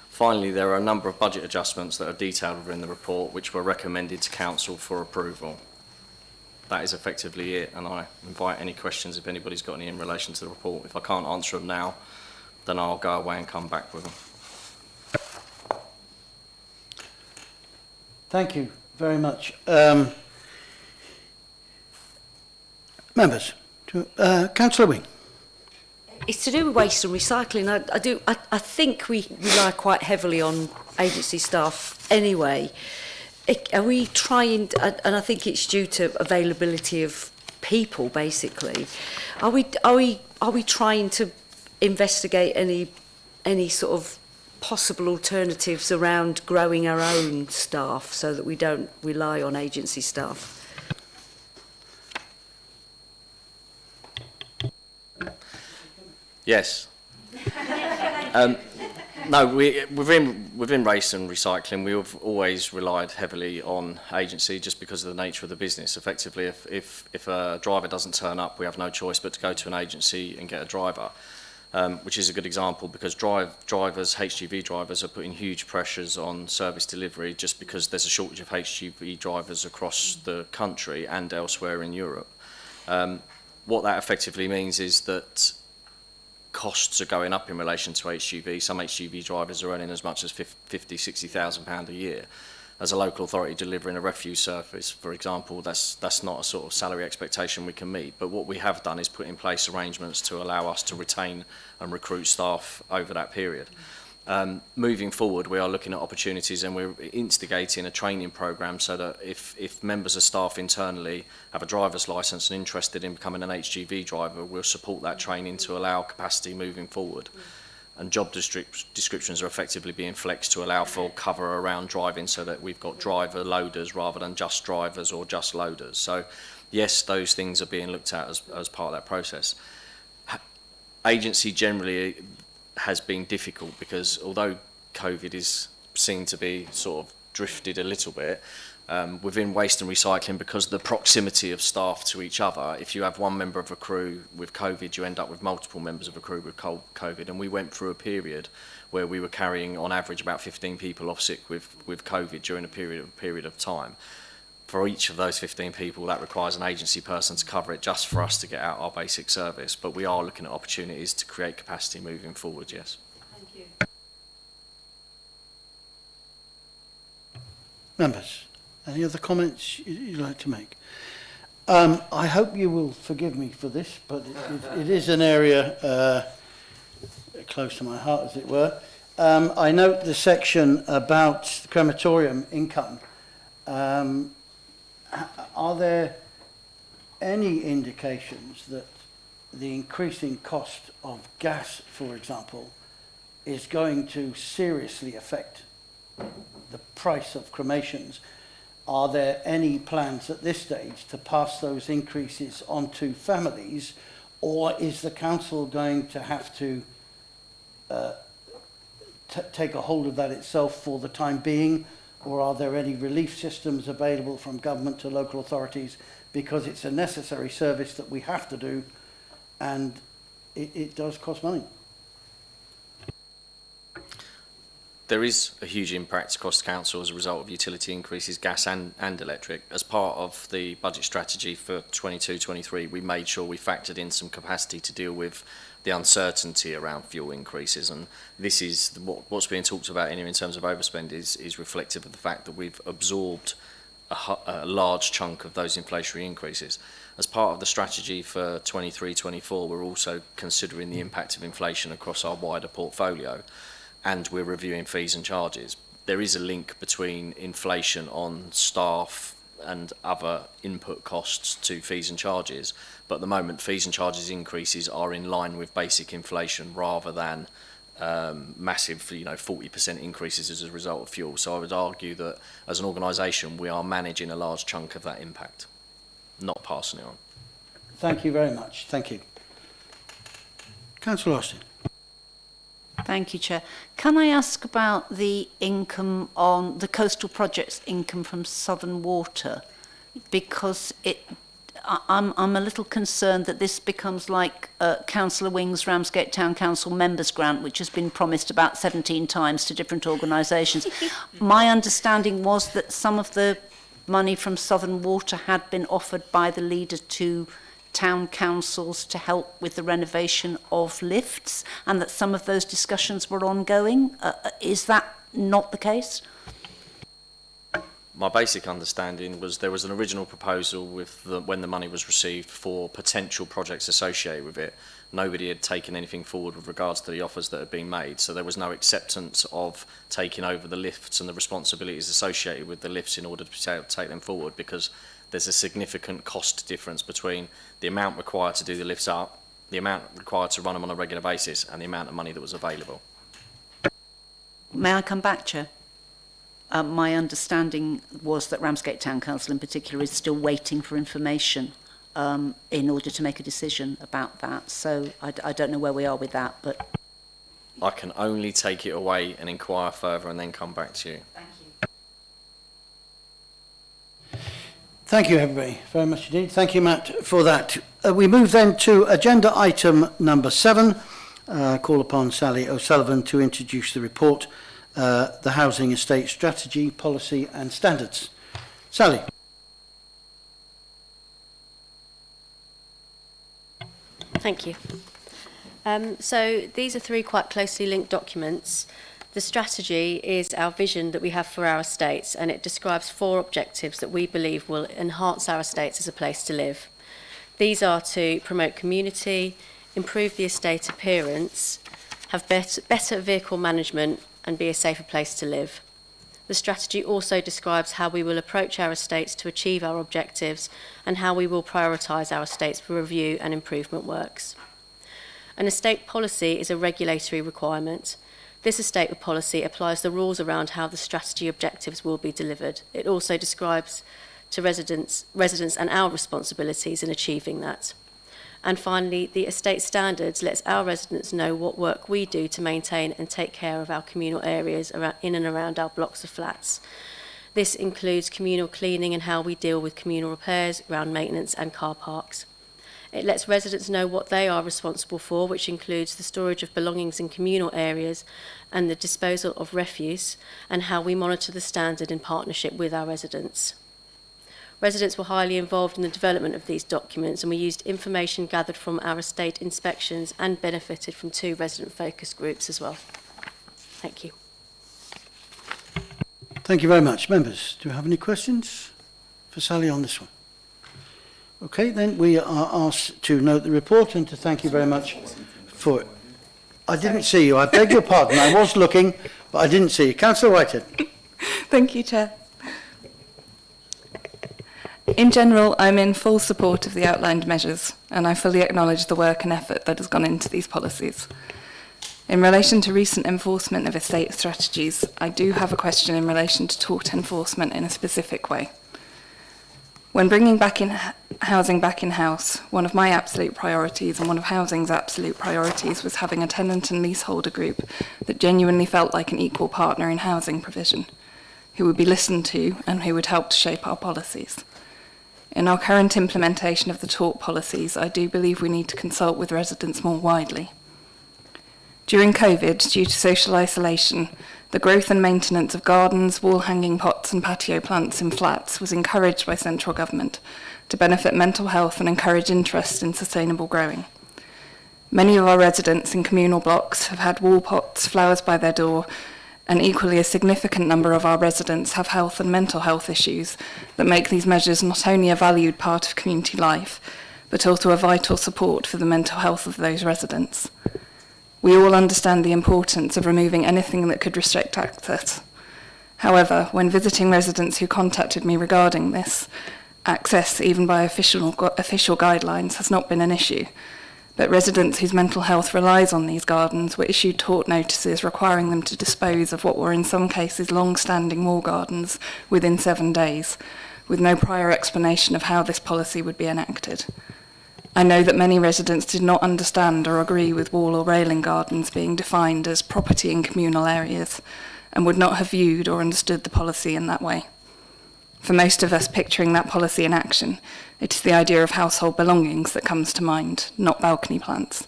Speaker 20: Finally, there are a number of budget adjustments that are detailed within the report which were recommended to Council for approval. That is effectively it, and I invite any questions if anybody's got any in relation to the report. If I can't answer them now, then I'll go away and come back with them.
Speaker 1: Thank you very much. Members, Councillor Wing.
Speaker 13: It's to do with waste and recycling. I think we rely quite heavily on agency staff anyway. Are we trying, and I think it's due to availability of people basically. Are we trying to investigate any sort of possible alternatives around growing our own staff so that we don't rely on agency staff?
Speaker 20: Yes. No, within waste and recycling, we've always relied heavily on agency just because of the nature of the business. Effectively, if a driver doesn't turn up, we have no choice but to go to an agency and get a driver, which is a good example because HGV drivers are putting huge pressures on service delivery just because there's a shortage of HGV drivers across the country and elsewhere in Europe. What that effectively means is that costs are going up in relation to HGV. Some HGV drivers are earning as much as £50,000–60,000 a year. As a local authority delivering a refuse service, for example, that's not a sort of salary expectation we can meet. But what we have done is put in place arrangements to allow us to retain and recruit staff over that period. Moving forward, we are looking at opportunities and we're instigating a training programme so that if members of staff internally have a driver's licence and interested in becoming an HGV driver, we'll support that training to allow capacity moving forward. And job descriptions are effectively being flexed to allow for cover around driving so that we've got driver loaders rather than just drivers or just loaders. So yes, those things are being looked at as part of that process. Agency generally has been difficult because although COVID is seen to be sort of drifted a little bit, within waste and recycling, because of the proximity of staff to each other, if you have one member of a crew with COVID, you end up with multiple members of a crew with COVID. And we went through a period where we were carrying on average about 15 people off sick with COVID during a period of time. For each of those 15 people, that requires an agency person to cover it just for us to get out our basic service. But we are looking at opportunities to create capacity moving forward, yes.
Speaker 13: Thank you.
Speaker 1: Members, any other comments you'd like to make? I hope you will forgive me for this, but it is an area close to my heart, as it were. I note the section about crematorium income. Are there any indications that the increasing cost of gas, for example, is going to seriously affect the price of cremations? Are there any plans at this stage to pass those increases on to families, or is the council going to have to take a hold of that itself for the time being, or are there any relief systems available from government to local authorities, because it's a necessary service that we have to do, and it does cost money?
Speaker 20: There is a huge impact across the council as a result of utility increases, gas and electric. As part of the budget strategy for 22-23, we made sure we factored in some capacity to deal with the uncertainty around fuel increases, and this is what's being talked about here in terms of overspend is reflective of the fact that we've absorbed a large chunk of those inflationary increases. As part of the strategy for 23-24, we're also considering the impact of inflation across our wider portfolio, and we're reviewing fees and charges. There is a link between inflation on staff and other input costs to fees and charges, but at the moment fees and charges increases are in line with basic inflation rather than massive 40% increases as a result of fuel. So I would argue that as an organisation we are managing a large chunk of that impact, not passing it on.
Speaker 1: Thank you very much. Thank you. Councillor Austin.
Speaker 16: Thank you, Chair. Can I ask about the income on the coastal projects income from Southern Water? Because I'm a little concerned that this becomes like Councillor Wing's Ramsgate Town Council Members Grant, which has been promised about 17 times to different organisations. My understanding was that some of the money from Southern Water had been offered by the leader to town councils to help with the renovation of lifts, and that some of those discussions were ongoing. Is that not the case?
Speaker 20: My basic understanding was there was an original proposal with when the money was received for potential projects associated with it. Nobody had taken anything forward with regards to the offers that had been made, so there was no acceptance of taking over the lifts and the responsibilities associated with the lifts in order to take them forward, because there's a significant cost difference between the amount required to do the lifts up, the amount required to run them on a regular basis, and the amount of money that was available.
Speaker 16: May I come back, Chair? My understanding was that Ramsgate Town Council in particular is still waiting for information in order to make a decision about that. So I don't know where we are with that, but
Speaker 20: I can only take it away and inquire further and then come back to you.
Speaker 16: Thank you.
Speaker 1: Thank you, everybody, very much indeed. Thank you, Matt, for that. We move then to agenda item number 7. Call upon Sally O'Sullivan to introduce the report, the Housing Estate Strategy, Policy and Standards. Sally.
Speaker 17: Thank you. So these are 3 quite closely linked documents. The strategy is our vision that we have for our estates, and it describes 4 objectives that we believe will enhance our estates as a place to live. These are to promote community, improve the estate appearance, have better vehicle management, and be a safer place to live. The strategy also describes how we will approach our estates to achieve our objectives and how we will prioritise our estates for review and improvement works. An estate policy is a regulatory requirement. This estate policy applies the rules around how the strategy objectives will be delivered. It also describes to residents and our responsibilities in achieving that. And finally, the estate standards lets our residents know what work we do to maintain and take care of our communal areas in and around our blocks of flats. This includes communal cleaning and how we deal with communal repairs, ground maintenance and car parks. It lets residents know what they are responsible for, which includes the storage of belongings in communal areas and the disposal of refuse, and how we monitor the standard in partnership with our residents. Residents were highly involved in the development of these documents, and we used information gathered from our estate inspections and benefited from 2 resident focus groups as well. Thank you.
Speaker 1: Thank you very much. Members, do you have any questions for Sally on this one? Okay, then we are asked to note the report and to thank you very much for it. I didn't see you. I beg your pardon. I was looking, but I didn't see you. Councillor Whitehead.
Speaker 5: Thank you, Chair. In general, I'm in full support of the outlined measures, and I fully acknowledge the work and effort that has gone into these policies. In relation to recent enforcement of estate strategies, I do have a question in relation to tort enforcement in a specific way. When bringing housing back in-house, one of my absolute priorities and one of housing's absolute priorities was having a tenant and leaseholder group that genuinely felt like an equal partner in housing provision, who would be listened to and who would help to shape our policies. In our current implementation of the tort policies, I do believe we need to consult with residents more widely. During COVID, due to social isolation, the growth and maintenance of gardens, wall-hanging pots and patio plants in flats was encouraged by central government to benefit mental health and encourage interest in sustainable growing. Many of our residents in communal blocks have had wall pots, flowers by their door, and equally a significant number of our residents have health and mental health issues that make these measures not only a valued part of community life, but also a vital support for the mental health of those residents. We all understand the importance of removing anything that could restrict access. However, when visiting residents who contacted me regarding this, access, even by official guidelines, has not been an issue. But residents whose mental health relies on these gardens were issued tort notices requiring them to dispose of what were in some cases long-standing wall gardens within 7 days, with no prior explanation of how this policy would be enacted. I know that many residents did not understand or agree with wall or railing gardens being defined as property in communal areas and would not have viewed or understood the policy in that way. For most of us picturing that policy in action, it is the idea of household belongings that comes to mind, not balcony plants.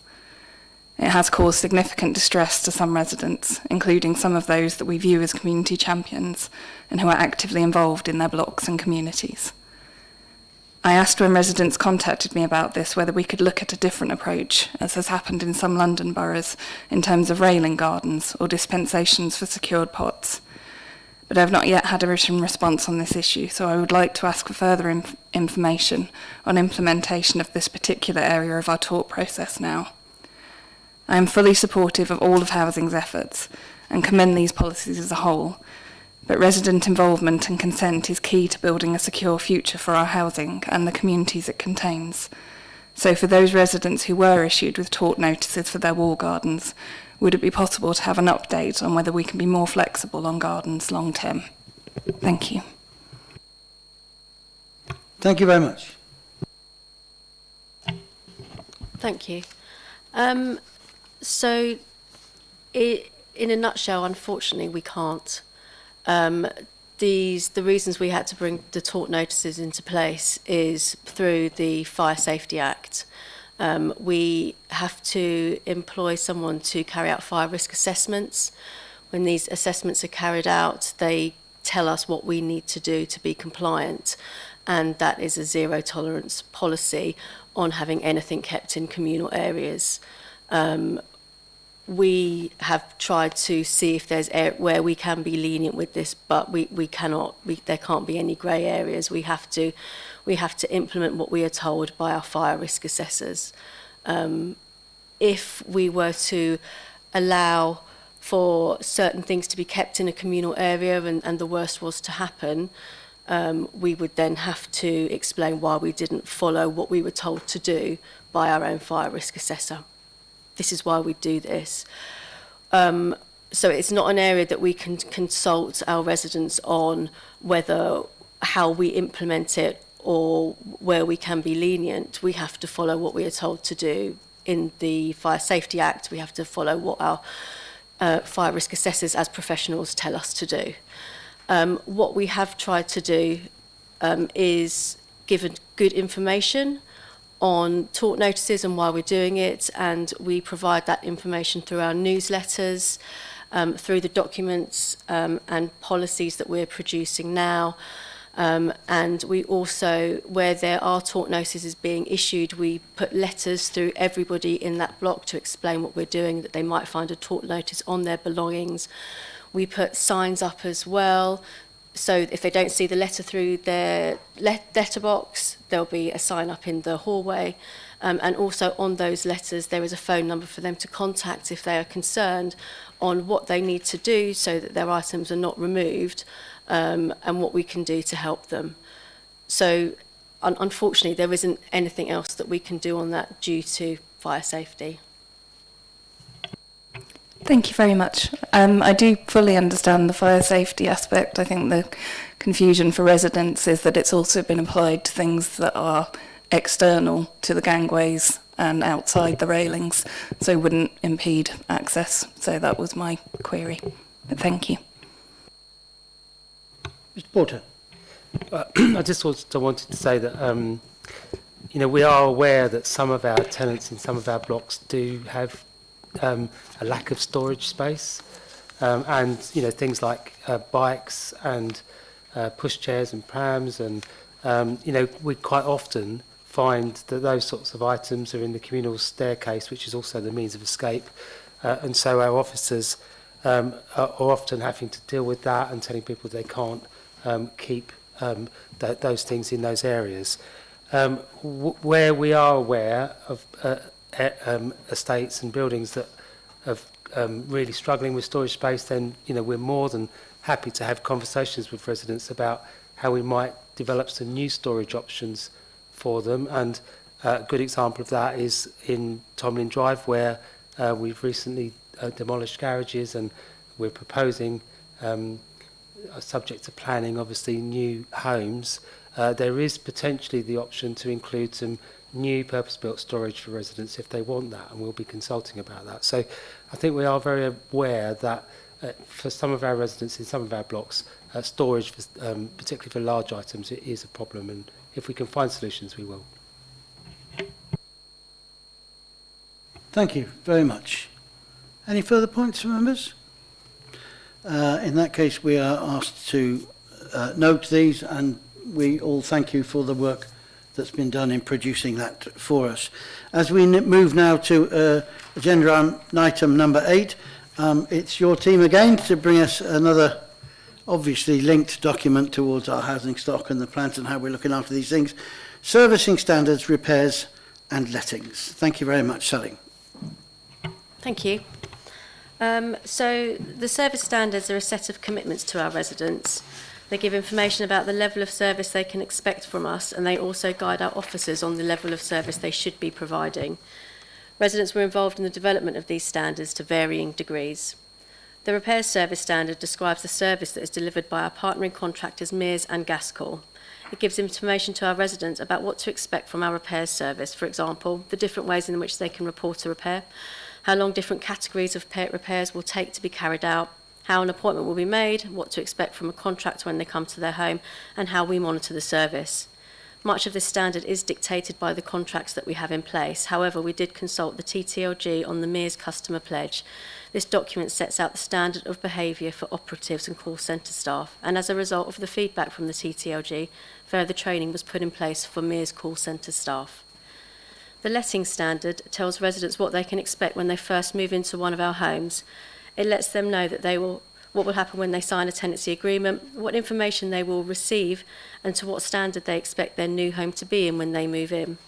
Speaker 5: It has caused significant distress to some residents, including some of those that we view as community champions and who are actively involved in their blocks and communities. I asked when residents contacted me about this whether we could look at a different approach, as has happened in some London boroughs, in terms of railing gardens or dispensations for secured pots. But I have not yet had a written response on this issue, so I would like to ask for further information on implementation of this particular area of our tort process now. I am fully supportive of all of housing's efforts and commend these policies as a whole, but resident involvement and consent is key to building a secure future for our housing and the communities it contains. So for those residents who were issued with tort notices for their wall gardens, would it be possible to have an update on whether we can be more flexible on gardens long term? Thank you.
Speaker 1: Thank you very much.
Speaker 17: Thank you. So, in a nutshell, unfortunately, we can't. The reasons we had to bring the tort notices into place is through the Fire Safety Act. We have to employ someone to carry out fire risk assessments. When these assessments are carried out, they tell us what we need to do to be compliant, and that is a zero tolerance policy on having anything kept in communal areas. We have tried to see if there's where we can be lenient with this, but we cannot. There can't be any grey areas. We have to implement what we are told by our fire risk assessors. If we were to allow for certain things to be kept in a communal area and the worst was to happen, we would then have to explain why we didn't follow what we were told to do by our own fire risk assessor. This is why we do this. So it's not an area that we can consult our residents on how we implement it or where we can be lenient. We have to follow what we are told to do. In the Fire Safety Act, we have to follow what our fire risk assessors as professionals tell us to do. What we have tried to do is give good information on tort notices and why we're doing it, and we provide that information through our newsletters, through the documents and policies that we're producing now. And we also, where there are tort notices being issued, we put letters through everybody in that block to explain what we're doing, that they might find a tort notice on their belongings. We put signs up as well, so if they don't see the letter through their letterbox, there'll be a sign up in the hallway. And also on those letters, there is a phone number for them to contact if they are concerned on what they need to do so that their items are not removed, and what we can do to help them. So unfortunately, there isn't anything else that we can do on that due to fire safety.
Speaker 5: Thank you very much. I do fully understand the fire safety aspect. I think the confusion for residents is that it's also been applied to things that are external to the gangways and outside the railings, so wouldn't impede access. So that was my query. But thank you.
Speaker 1: Mr. Porter.
Speaker 6: I just also wanted to say that, you know, we are aware that some of our tenants in some of our blocks do have a lack of storage space, and, you know, things like bikes and pushchairs and prams, and, you know, we quite often find that those sorts of items are in the communal staircase, which is also the means of escape, and so our officers are often having to deal with that and telling people they can't keep those things in those areas. Where we are aware of estates and buildings that are really struggling with storage space, then, you know, we're more than happy to have conversations with residents about how we might develop some new storage options for them. And a good example of that is in Tomlin Drive, where we've recently demolished garages, and we're proposing, subject to planning, obviously, new homes. There is potentially the option to include some new purpose-built storage for residents if they want that, and we'll be consulting about that. So I think we are very aware that for some of our residents in some of our blocks, storage, for, particularly for large items, it is a problem, and if we can find solutions, we will.
Speaker 1: Thank you very much. Any further points from members? In that case, we are asked to note these, and we all thank you for the work that's been done in producing that for us. As we move now to agenda item number 8, it's your team again to bring us another obviously linked document towards our housing stock and the plans and how we're looking after these things. Servicing standards, repairs and lettings. Thank you very much, Sally.
Speaker 17: Thank you. So the service standards are a set of commitments to our residents. They give information about the level of service they can expect from us, and they also guide our officers on the level of service they should be providing. Residents were involved in the development of these standards to varying degrees. The repairs service standard describes the service that is delivered by our partnering contractors Mears and Gascor. It gives information to our residents about what to expect from our repairs service, for example, the different ways in which they can report a repair, how long different categories of repairs will take to be carried out, how an appointment will be made, what to expect from a contractor when they come to their home, and how we monitor the service. Much of this standard is dictated by the contracts that we have in place. However, we did consult the TTLG on the Mears customer pledge. This document sets out the standard of behaviour for operatives and call centre staff, and as a result of the feedback from the TTLG, further training was put in place for Mears call centre staff. The letting standard tells residents what they can expect when they first move into one of our homes. It lets them know that what will happen when they sign a tenancy agreement, what information they will receive, and to what standard they expect their new home to be in when they move in.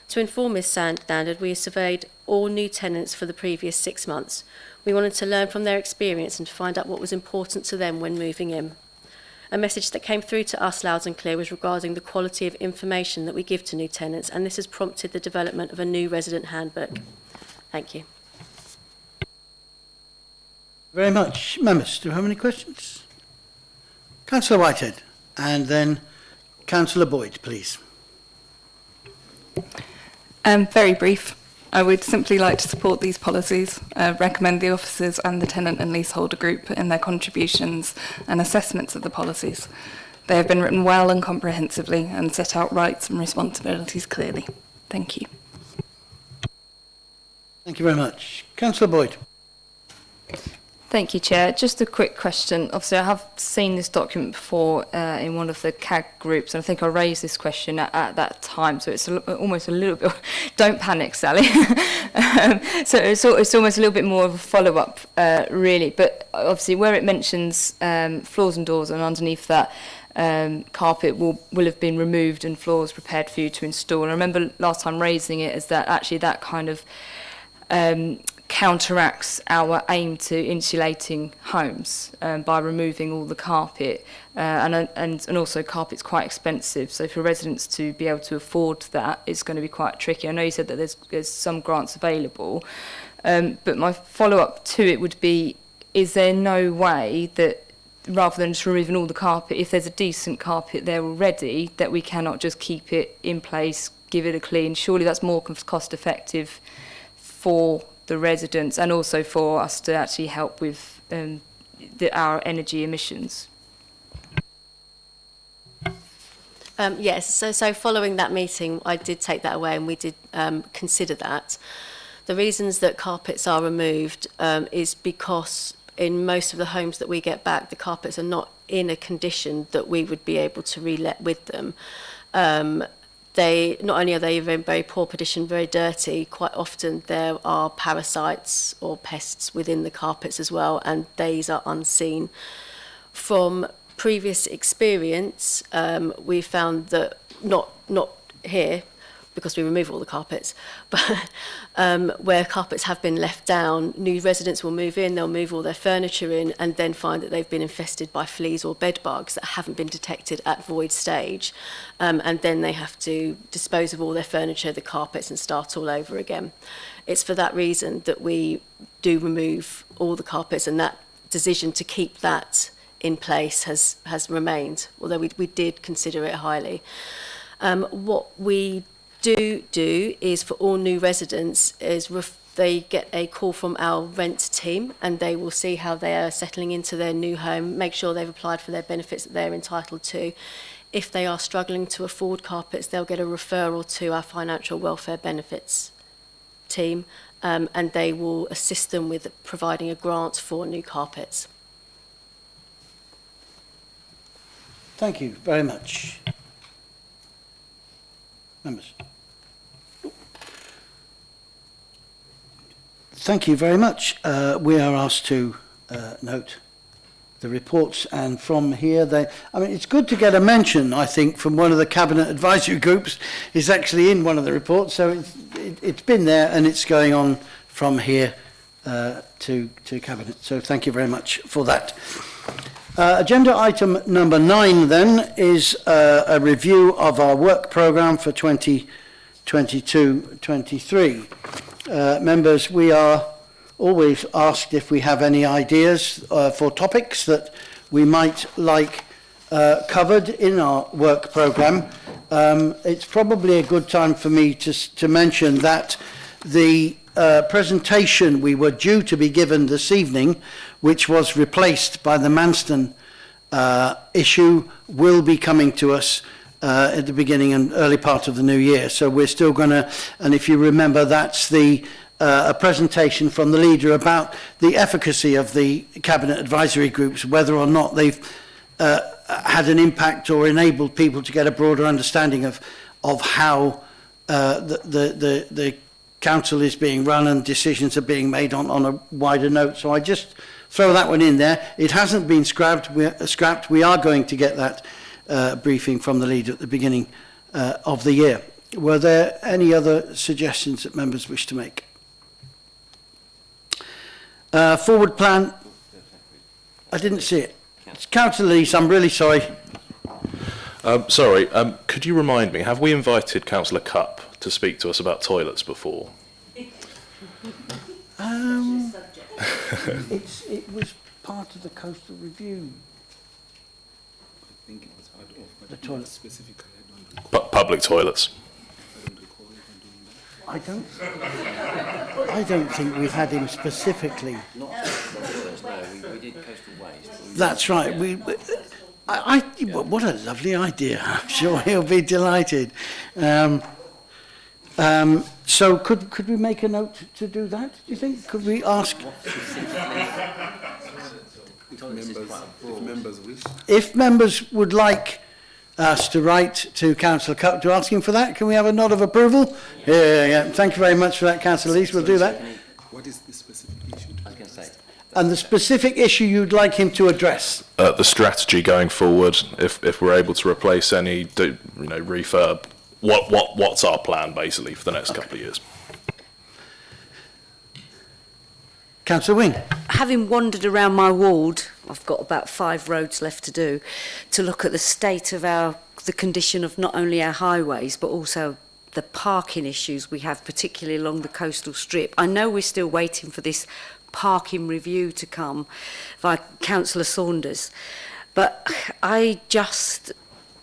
Speaker 17: To inform this standard, we surveyed all new tenants for the previous 6 months. We wanted to learn from their experience and to find out what was important to them when moving in. A message that came through to us loud and clear was regarding the quality of information that we give to new tenants, and this has prompted the development of a new resident handbook. Thank you.
Speaker 1: Very much. Members, do you have any questions? Councillor Whitehead, and then Councillor Boyd, please.
Speaker 5: Very brief. I would simply like to support these policies, recommend the officers and the tenant and leaseholder group put in their contributions and assessments of the policies. They have been written well and comprehensively and set out rights and responsibilities clearly. Thank you.
Speaker 1: Thank you very much. Councillor Boyd.
Speaker 21: Thank you, Chair. Just a quick question. Obviously, I have seen this document before in one of the CAG groups, and I think I raised this question at that time, so it's almost a little bit... Don't panic, Sally. So it's almost a little bit more of a follow-up, really. But obviously, where it mentions floors and doors, and underneath that, carpet will have been removed and floors prepared for you to install. And I remember last time raising it as that actually that kind of... counteracts our aim to insulating homes by removing all the carpet, and also carpet's quite expensive, so for residents to be able to afford that is going to be quite tricky. I know you said that there's some grants available, but my follow-up to it would be, is there no way that rather than just removing all the carpet, if there's a decent carpet there already, that we cannot just keep it in place, give it a clean. Surely that's more cost effective for the residents and also for us to actually help with our energy emissions.
Speaker 17: Yes, so following that meeting, I did take that away and we did consider that. The reasons that carpets are removed is because in most of the homes that we get back, the carpets are not in a condition that we would be able to re-let with them. They not only are they in very poor condition, very dirty, quite often there are parasites or pests within the carpets as well, and these are unseen. From previous experience, we found that not here, because we remove all the carpets, but where carpets have been left down, new residents will move in, they'll move all their furniture in and then find that they've been infested by fleas or bed bugs that haven't been detected at void stage. And then they have to dispose of all their furniture, the carpets, and start all over again. It's for that reason that we do remove all the carpets, and that decision to keep that in place has remained, although we did consider it highly. What we do is for all new residents is they get a call from our rent team and they will see how they are settling into their new home, make sure they've applied for their benefits that they're entitled to. If they are struggling to afford carpets, they'll get a referral to our financial welfare benefits team, and they will assist them with providing a grant for new carpets.
Speaker 1: Thank you very much. Members. Thank you very much. We are asked to note the reports, and from here it's good to get a mention, I think, from one of the cabinet advisory groups is actually in one of the reports, so it's been there and it's going on from here to cabinet. So thank you very much for that. Agenda item number 9 then is a review of our work programme for 2022-23. Members, we are always asked if we have any ideas for topics that we might like covered in our work programme. It's probably a good time for me to mention that the presentation we were due to be given this evening, which was replaced by the Manston issue, will be coming to us at the beginning and early part of the new year. So we're still going to, and if you remember, that's a presentation from the leader about the efficacy of the cabinet advisory groups, whether or not they've had an impact or enabled people to get a broader understanding of how the council is being run and decisions are being made on a wider note. So I just throw that one in there. It hasn't been scrapped. We are going to get that briefing from the leader at the beginning of the year. Were there any other suggestions that members wish to make? Forward plan. I didn't see it. Councillor Lees, I'm really sorry.
Speaker 12: Sorry, could you remind me, have we invited Councillor Cupp to speak to us about toilets before?
Speaker 1: It was part of the coastal review.
Speaker 4: I think it was part of
Speaker 1: the toilet
Speaker 4: specifically.
Speaker 12: Public toilets.
Speaker 1: I don't think we've had him specifically.
Speaker 4: Not no, we did coastal waste.
Speaker 1: That's right. What a lovely idea. I'm sure he'll be delighted. So could we make a note to do that, do you think? Could we ask? If members would like us to write to Councillor Cupp to ask him for that, can we have a nod of approval? Yeah. Thank you very much for that, Councillor Lees. We'll do that.
Speaker 4: What is the specific issue? I was going to say.
Speaker 1: And the specific issue you'd like him to address?
Speaker 12: The strategy going forward, if we're able to replace any, refurb. What's our plan basically for the next couple of years?
Speaker 1: Councillor Wing.
Speaker 13: Having wandered around my ward, I've got about 5 roads left to do, to look at the state of the condition of not only our highways, but also the parking issues we have, particularly along the coastal strip. I know we're still waiting for this parking review to come by Councillor Saunders. But I just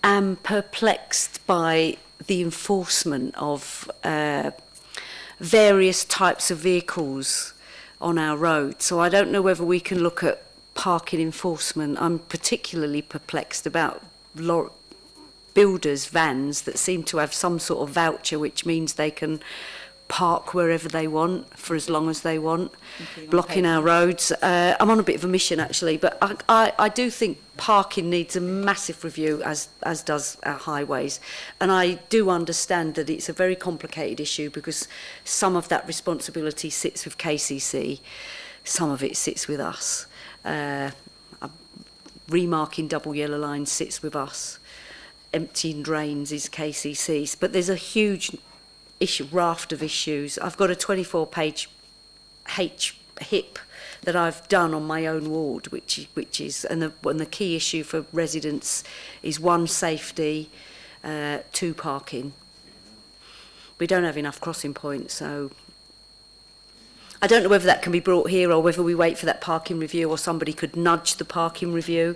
Speaker 13: am perplexed by the enforcement of various types of vehicles on our roads. So I don't know whether we can look at parking enforcement. I'm particularly perplexed about builders' vans that seem to have some sort of voucher which means they can park wherever they want for as long as they want, blocking our roads. I'm on a bit of a mission actually, but I do think parking needs a massive review, as does our highways. And I do understand that it's a very complicated issue because some of that responsibility sits with KCC, some of it sits with us. Remarking double yellow lines sits with us. Emptying drains is KCC's. But there's a huge raft of issues. I've got a 24-page HIP that I've done on my own ward, which is and the key issue for residents is 1, safety, 2, parking. We don't have enough crossing points, so I don't know whether that can be brought here or whether we wait for that parking review or somebody could nudge the parking review.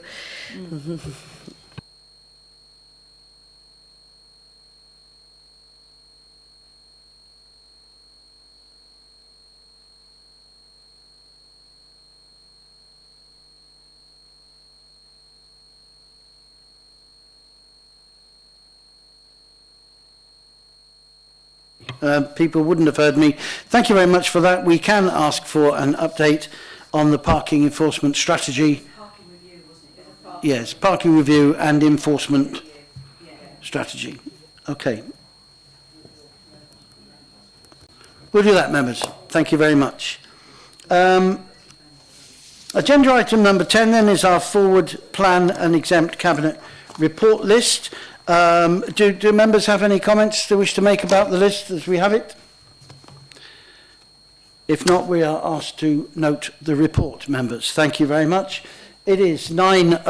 Speaker 1: People wouldn't have heard me. Thank you very much for that. We can ask for an update on the parking enforcement strategy. Parking review, wasn't it? Yes, parking review and enforcement strategy. Okay. We'll do that, members. Thank you very much. Agenda item number 10 then is our forward plan and exempt cabinet report list. Do members have any comments they wish to make about the list as we have it? If not, we are asked to note the report, members. Thank you very much. It is 9:00.